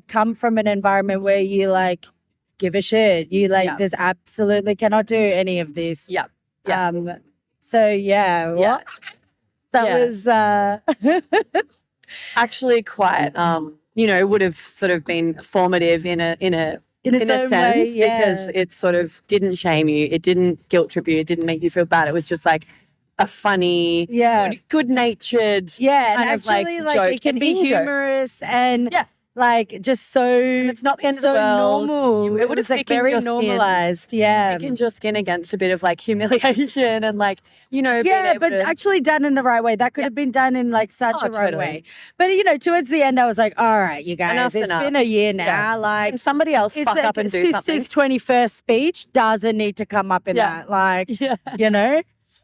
Speaker 20: come from an environment where you like give a shit. You like, there's absolutely cannot do any of this. So that was
Speaker 17: actually quite would have sort of been formative in a sense way, because it sort of didn't shame you, it didn't guilt trip you, it didn't make you feel bad. It was just like a funny, good-natured,
Speaker 20: and actually like joke. It can be humorous and like just so. And
Speaker 17: it's not the end of the world.
Speaker 20: Normal.
Speaker 17: It would have
Speaker 20: like very normalized.
Speaker 17: Sticking your skin against a bit of like humiliation and like being able
Speaker 20: but actually done in the right way. That could have been done in like such a wrong way. But towards the end, I was like, all right, you guys, it's been a year now. Like,
Speaker 17: and somebody else fuck up and do something.
Speaker 20: Sister's 21st speech doesn't need to come up in that. Like,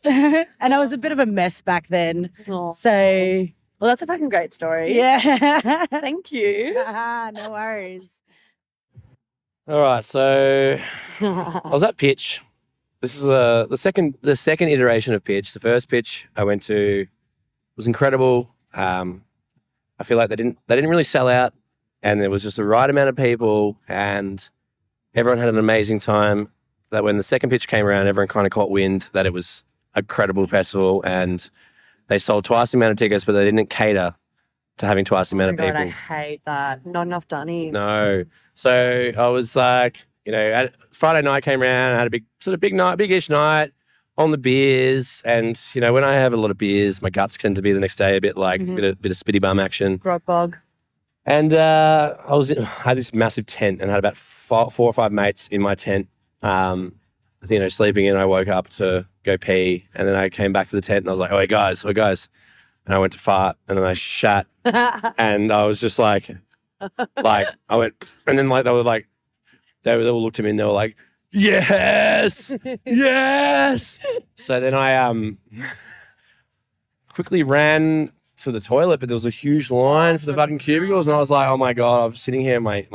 Speaker 20: and I was a bit of a mess back then. So,
Speaker 17: well, that's a fucking great story.
Speaker 20: Yeah.
Speaker 17: Thank you.
Speaker 20: No worries.
Speaker 21: All right, so I was at pitch. This is the second iteration of pitch. The first pitch I went to was incredible. I feel like they didn't really sell out, and there was just the right amount of people, and everyone had an amazing time. That when the second pitch came around, everyone kind of caught wind that it was a credible festival, and they sold twice the amount of tickets, but they didn't cater to having twice the amount of people.
Speaker 17: I hate that. Not enough dunnies.
Speaker 21: No. So I was like, Friday night came around, I had a big-ish night on the beers, and when I have a lot of beers, my guts tend to be the next day a bit like bit of spitty bum action.
Speaker 17: Grog bog.
Speaker 21: And I had this massive tent and had about 4 or 5 mates in my tent. Sleeping in. I woke up to go pee, and then I came back to the tent and I was like, "Oh, guys," and I went to fart, and then I shat, and I was just like I went, and then like they all looked at me and they were like, "Yes, yes." So then I quickly ran to the toilet, but there was a huge line for the fucking cubicles, and I was like, "Oh my God!" I'm sitting here, my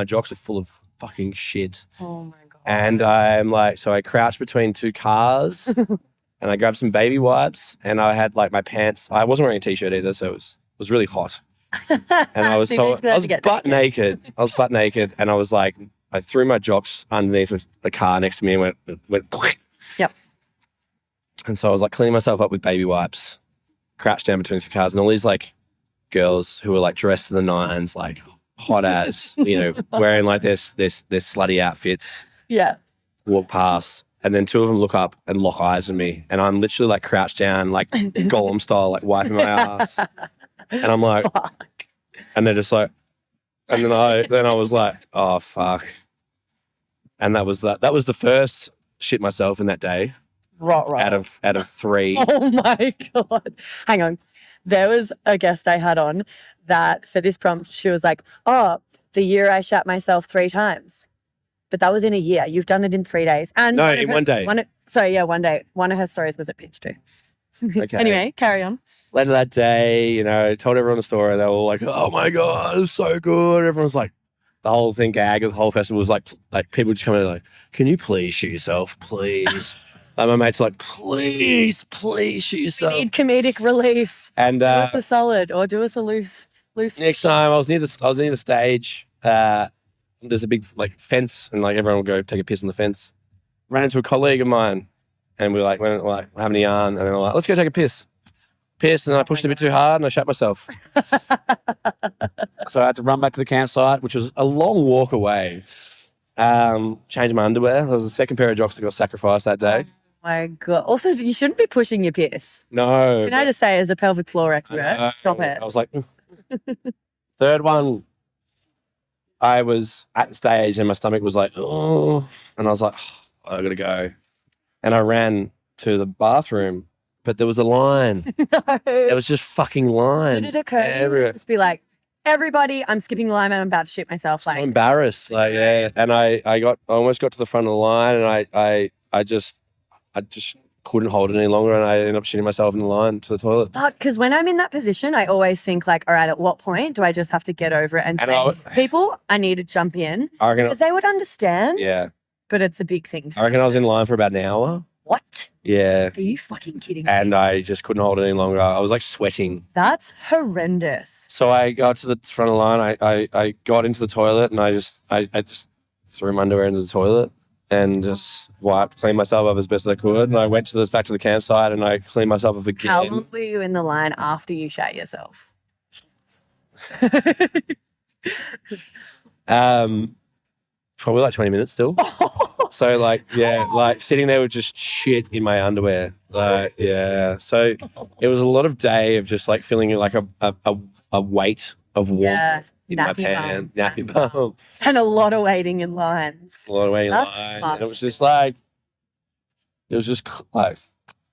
Speaker 21: jocks are full of fucking shit.
Speaker 17: Oh my.
Speaker 21: And I'm like, so I crouched between 2 cars and I grabbed some baby wipes, and I had like my pants. I wasn't wearing a t-shirt either, so it was really hot. And I was butt naked. I was butt naked, and I was like, I threw my jocks underneath the car next to me and went.
Speaker 3: Yep.
Speaker 21: And so I was like cleaning myself up with baby wipes, crouched down between two cars, and all these like girls who were like dressed to the nines, like hot as, wearing like their slutty outfits.
Speaker 3: Yeah.
Speaker 21: Walk past, and then two of them look up and lock eyes with me, and I'm literally like crouched down, like Gollum style, like wiping my ass, and I'm like, fuck. And they're just like, and then I was like, oh fuck, and that was the first shit myself in that day.
Speaker 3: Right.
Speaker 21: Out of 3.
Speaker 3: Oh my God. Hang on. There was a guest I had on that for this prompt, she was like, oh, the year I shat myself 3 times. But that was in a year. You've done it in 3 days. And
Speaker 21: no, in one day.
Speaker 3: One day. One of her stories was at pitch too.
Speaker 21: Okay.
Speaker 3: Anyway, carry on.
Speaker 21: Later that day, told everyone the story. They were all like, oh my God, it was so good. Everyone's like, the whole thing gag of the whole festival was like people just coming in like, can you please shoot yourself, please? And my mates are like, please shoot yourself.
Speaker 3: We need comedic relief.
Speaker 21: And
Speaker 3: do us a solid or do us a loose.
Speaker 21: Next time I was near the stage. There's a big like fence, and like everyone will go take a piss on the fence. Ran into a colleague of mine, and we went having a yarn, and then we're like, let's go take a piss. And then I pushed a bit too hard, and I shat myself. So I had to run back to the campsite, which was a long walk away. Change my underwear. There was a second pair of jocks that got sacrificed that day.
Speaker 3: My God. Also, you shouldn't be pushing your piss.
Speaker 21: No.
Speaker 3: Can I just say, as a pelvic floor expert, stop it.
Speaker 21: I was like, third one, I was at the stage and my stomach was like, oh, and I was like, oh, I gotta go. And I ran to the bathroom, but there was a line.
Speaker 3: No.
Speaker 21: There was just fucking lines.
Speaker 3: Did it occur?
Speaker 21: Everywhere.
Speaker 3: Just be like, everybody, I'm skipping the line and I'm about to shit myself. Like,
Speaker 21: I'm embarrassed. Like, yeah. And I almost got to the front of the line, and I just couldn't hold it any longer, and I ended up shitting myself in the line to the toilet.
Speaker 3: Fuck, because when I'm in that position, I always think like, all right, at what point do I just have to get over it and say, people, I need to jump in, because they would understand.
Speaker 21: Yeah.
Speaker 3: But it's a big thing.
Speaker 21: I reckon I was in line for about an hour.
Speaker 3: What?
Speaker 21: Yeah.
Speaker 3: Are you fucking kidding me?
Speaker 21: And I just couldn't hold it any longer. I was like sweating.
Speaker 3: That's horrendous.
Speaker 21: So I got to the front of the line. I got into the toilet, and I just threw my underwear into the toilet and just cleaned myself up as best as I could. And I went back to the campsite, and I cleaned myself up again.
Speaker 3: How long were you in the line after you shat yourself?
Speaker 21: Probably like 20 minutes still. So like, yeah, like sitting there with just shit in my underwear. Like, yeah. So it was a lot of day of just like feeling like a weight of warmth in my pants. Nappy bum.
Speaker 3: And a lot of waiting in lines.
Speaker 21: A lot of waiting in line. And it was just like, like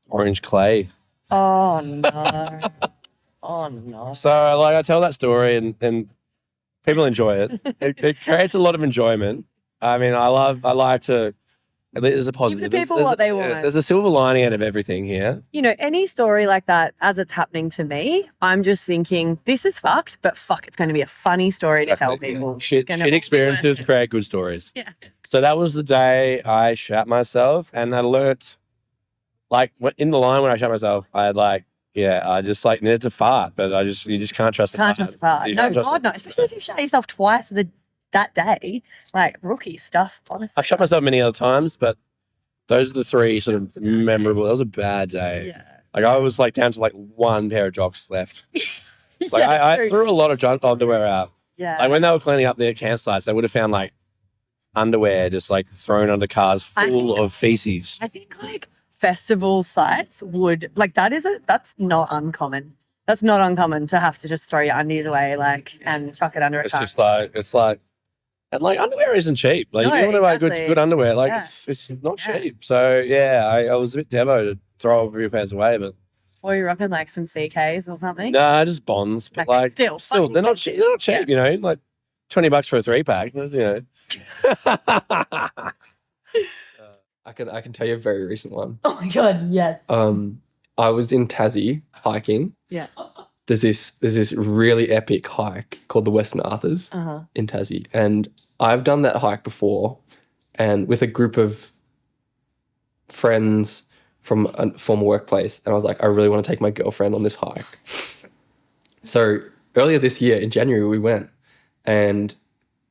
Speaker 21: orange clay.
Speaker 3: Oh no. Oh no.
Speaker 21: So like I tell that story and people enjoy it. It creates a lot of enjoyment. I mean, I like to. There's a positive.
Speaker 3: Give the people what they want.
Speaker 21: There's a silver lining out of everything here.
Speaker 3: Any story like that, as it's happening to me, I'm just thinking, this is fucked, but fuck, it's going to be a funny story to tell people.
Speaker 21: Shit experiences create good stories.
Speaker 3: Yeah.
Speaker 21: So that was the day I shat myself, and I learnt, like, in the line when I shat myself, I just like needed to fart, but you just can't trust the fart.
Speaker 3: Can't trust the fart. No, God, no. Especially if you shat yourself twice that day, like rookie stuff, honestly.
Speaker 21: I've shot myself many other times, but those are the 3 sort of memorable. That was a bad day.
Speaker 3: Yeah.
Speaker 21: Like I was like down to like 1 pair of jocks left. Like I threw a lot of underwear out.
Speaker 3: Yeah.
Speaker 21: Like when they were cleaning up their campsites, they would have found like underwear just like thrown under cars full of feces.
Speaker 3: I think like festival sites would like that's not uncommon. That's not uncommon to have to just throw your undies away and chuck it under a car.
Speaker 21: It's like. And like underwear isn't cheap. Like
Speaker 3: No,
Speaker 21: you want to buy
Speaker 3: exactly.
Speaker 21: good underwear. Like
Speaker 3: Yeah.
Speaker 21: it's not cheap. So yeah, I was a bit demo to throw a few pairs away, but
Speaker 3: Or you're rocking like some CKs or something.
Speaker 21: no, just bonds. But
Speaker 3: Okay,
Speaker 21: like
Speaker 3: still,
Speaker 21: still they're not cheap. They're not cheap. Like $20 for a 3-pack.
Speaker 1: I can tell you a very recent one.
Speaker 3: Oh my God, yes.
Speaker 1: I was in Tassie hiking.
Speaker 3: Yeah.
Speaker 1: There's this really epic hike called the Western Arthurs
Speaker 3: Uh-huh.
Speaker 1: in Tassie, and I've done that hike before, and with a group of friends from a former workplace, and I was like, I really want to take my girlfriend on this hike. So earlier this year in January, we went, and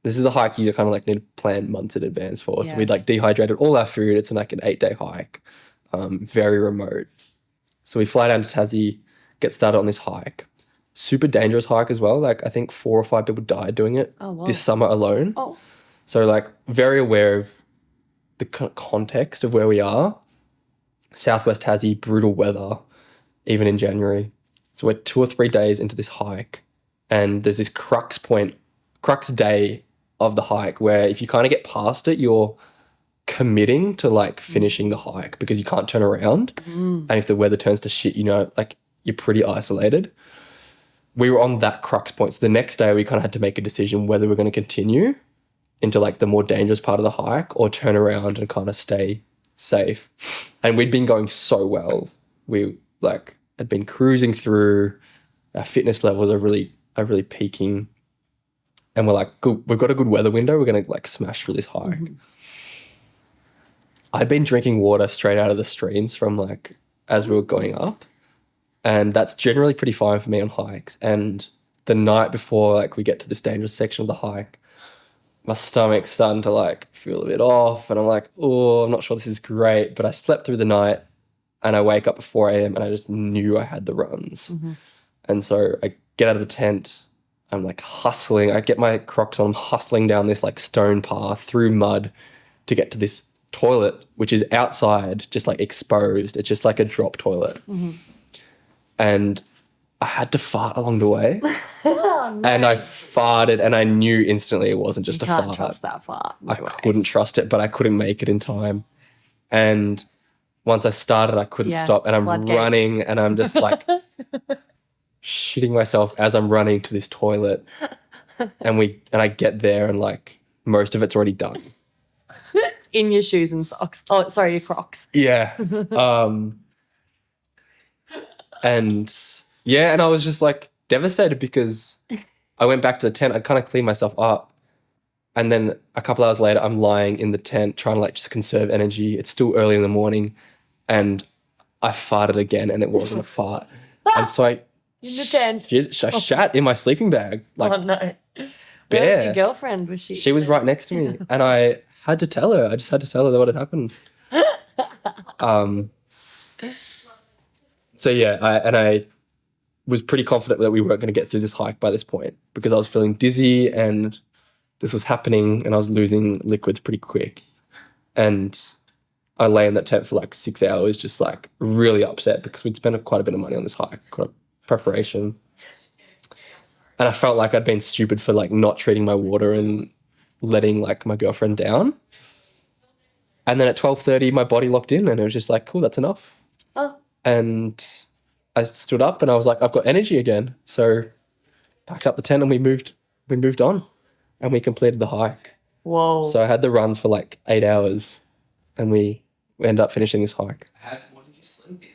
Speaker 1: this is the hike you kind of like need to plan months in advance for. So we'd like dehydrated all our food. It's like an 8-day hike, very remote. So we fly down to Tassie, get started on this hike. Super dangerous hike as well. Like I think 4 or 5 people died doing it this summer alone.
Speaker 10: Oh.
Speaker 1: So like very aware of the context of where we are. Southwest Tassie, brutal weather, even in January. So we're 2 or 3 days into this hike, and there's this crux day of the hike where if you kind of get past it, you're committing to like finishing the hike because you can't turn around. And if the weather turns to shit, you know, like you're pretty isolated. We were on that crux point. So the next day we kind of had to make a decision whether we're going to continue into like the more dangerous part of the hike or turn around and kind of stay safe. And we'd been going so well. We like had been cruising through. Our fitness levels are really peaking. And we're like, good, we've got a good weather window. We're going to like smash through this hike. I'd been drinking water straight out of the streams from like as we were going up. And that's generally pretty fine for me on hikes. And the night before like we get to this dangerous section of the hike, my stomach's starting to like feel a bit off. And I'm like, oh, I'm not sure this is great. But I slept through the night and I wake up at 4 a.m. and I just knew I had the runs. And so I get out of the tent. I'm like hustling. I get my Crocs on. I'm hustling down this like stone path through mud to get to this toilet, which is outside, just like exposed. It's just like a drop toilet. And I had to fart along the way. And I farted and I knew instantly it wasn't just a fart.
Speaker 10: You can't trust that fart.
Speaker 1: I couldn't trust it, but I couldn't make it in time. And once I started, I couldn't stop. And I'm running and I'm just like shitting myself as I'm running to this toilet. And I get there and like most of it's already done.
Speaker 10: It's in your shoes and socks. Oh, sorry, your Crocs.
Speaker 1: Yeah. And I was just like devastated because I went back to the tent. I'd kind of cleaned myself up. And then a couple hours later, I'm lying in the tent trying to like just conserve energy. It's still early in the morning and I farted again and it wasn't a fart. And so I
Speaker 10: in the tent.
Speaker 1: I shat in my sleeping bag. Like,
Speaker 10: oh no.
Speaker 1: Bear.
Speaker 10: Where was your girlfriend? Was she?
Speaker 1: She was right next to me. And I had to tell her. I just had to tell her what had happened. So yeah, I was pretty confident that we weren't going to get through this hike by this point because I was feeling dizzy and this was happening and I was losing liquids pretty quick. And I lay in that tent for like 6 hours just like really upset because we'd spent quite a bit of money on this hike, quite a preparation. And I felt like I'd been stupid for like not treating my water and letting like my girlfriend down. And then at 12:30, my body locked in and it was just like, cool, that's enough.
Speaker 10: Oh.
Speaker 1: And I stood up and I was like, I've got energy again. So packed up the tent and we moved on and we completed the hike.
Speaker 10: Whoa.
Speaker 1: So I had the runs for like 8 hours and we ended up finishing this hike.
Speaker 13: What did you sleep in?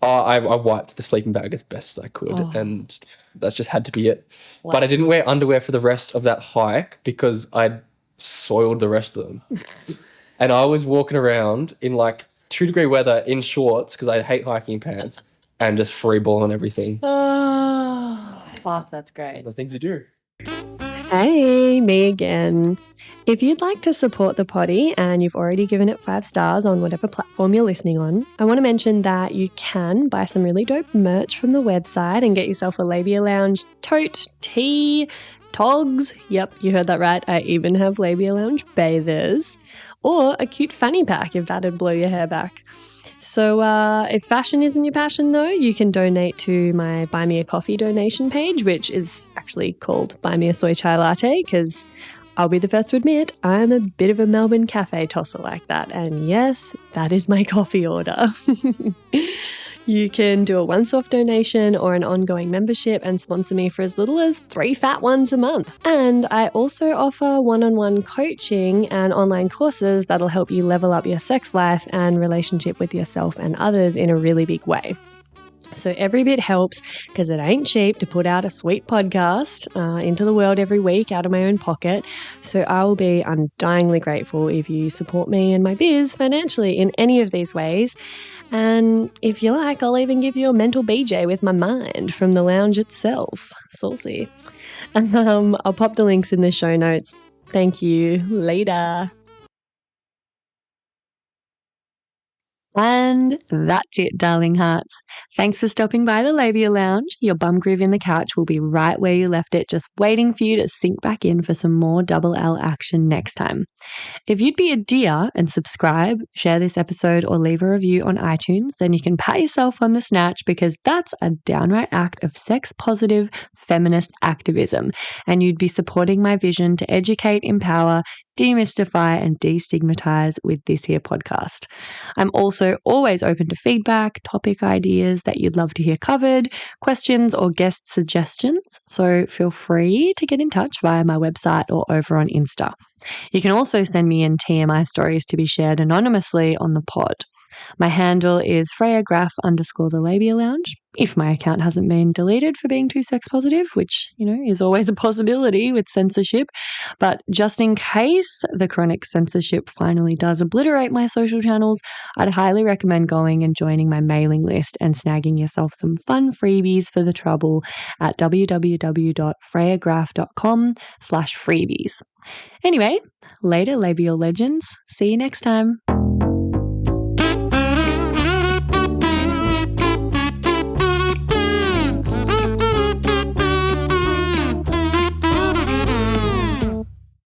Speaker 1: Oh, I wiped the sleeping bag as best as I could and that's just had to be it.
Speaker 10: Wow.
Speaker 1: But I didn't wear underwear for the rest of that hike because I'd soiled the rest of them. And I was walking around in like 2-degree weather in shorts because I hate hiking pants and just free ball and everything.
Speaker 10: Oh, fuck, that's great.
Speaker 1: The things you do.
Speaker 18: Hey, me again. If you'd like to support the potty and you've already given it 5 stars on whatever platform you're listening on, I want to mention that you can buy some really dope merch from the website and get yourself a Labia Lounge tote, tee, togs. Yep, you heard that right. I even have Labia Lounge bathers. Or a cute fanny pack if that'd blow your hair back. So if fashion isn't your passion though, you can donate to my Buy Me a Coffee donation page, which is actually called Buy Me a Soy Chai Latte, because I'll be the first to admit I'm a bit of a Melbourne cafe tosser like that. And yes, that is my coffee order. You can do a once-off donation or an ongoing membership and sponsor me for as little as 3 fat ones a month. And I also offer one-on-one coaching and online courses that'll help you level up your sex life and relationship with yourself and others in a really big way. So every bit helps because it ain't cheap to put out a sweet podcast into the world every week out of my own pocket. So I will be undyingly grateful if you support me and my biz financially in any of these ways. And if you like, I'll even give you a mental BJ with my mind from the lounge itself. Saucy. I'll pop the links in the show notes. Thank you. Later. And that's it, darling hearts. Thanks for stopping by the Labia Lounge. Your bum groove in the couch will be right where you left it, just waiting for you to sink back in for some more double L action next time. If you'd be a dear and subscribe, share this episode, or leave a review on iTunes, then you can pat yourself on the snatch because that's a downright act of sex-positive feminist activism, and you'd be supporting my vision to educate, empower, demystify and destigmatize with this here podcast. I'm also always open to feedback, topic ideas that you'd love to hear covered, questions or guest suggestions, so feel free to get in touch via my website or over on Insta. You can also send me in TMI stories to be shared anonymously on the pod. My handle is FreyaGraff_the Labia Lounge, if my account hasn't been deleted for being too sex positive, which, is always a possibility with censorship. But just in case the chronic censorship finally does obliterate my social channels, I'd highly recommend going and joining my mailing list and snagging yourself some fun freebies for the trouble at www.freyagraff.com/freebies. Anyway, later, labial legends. See you next time.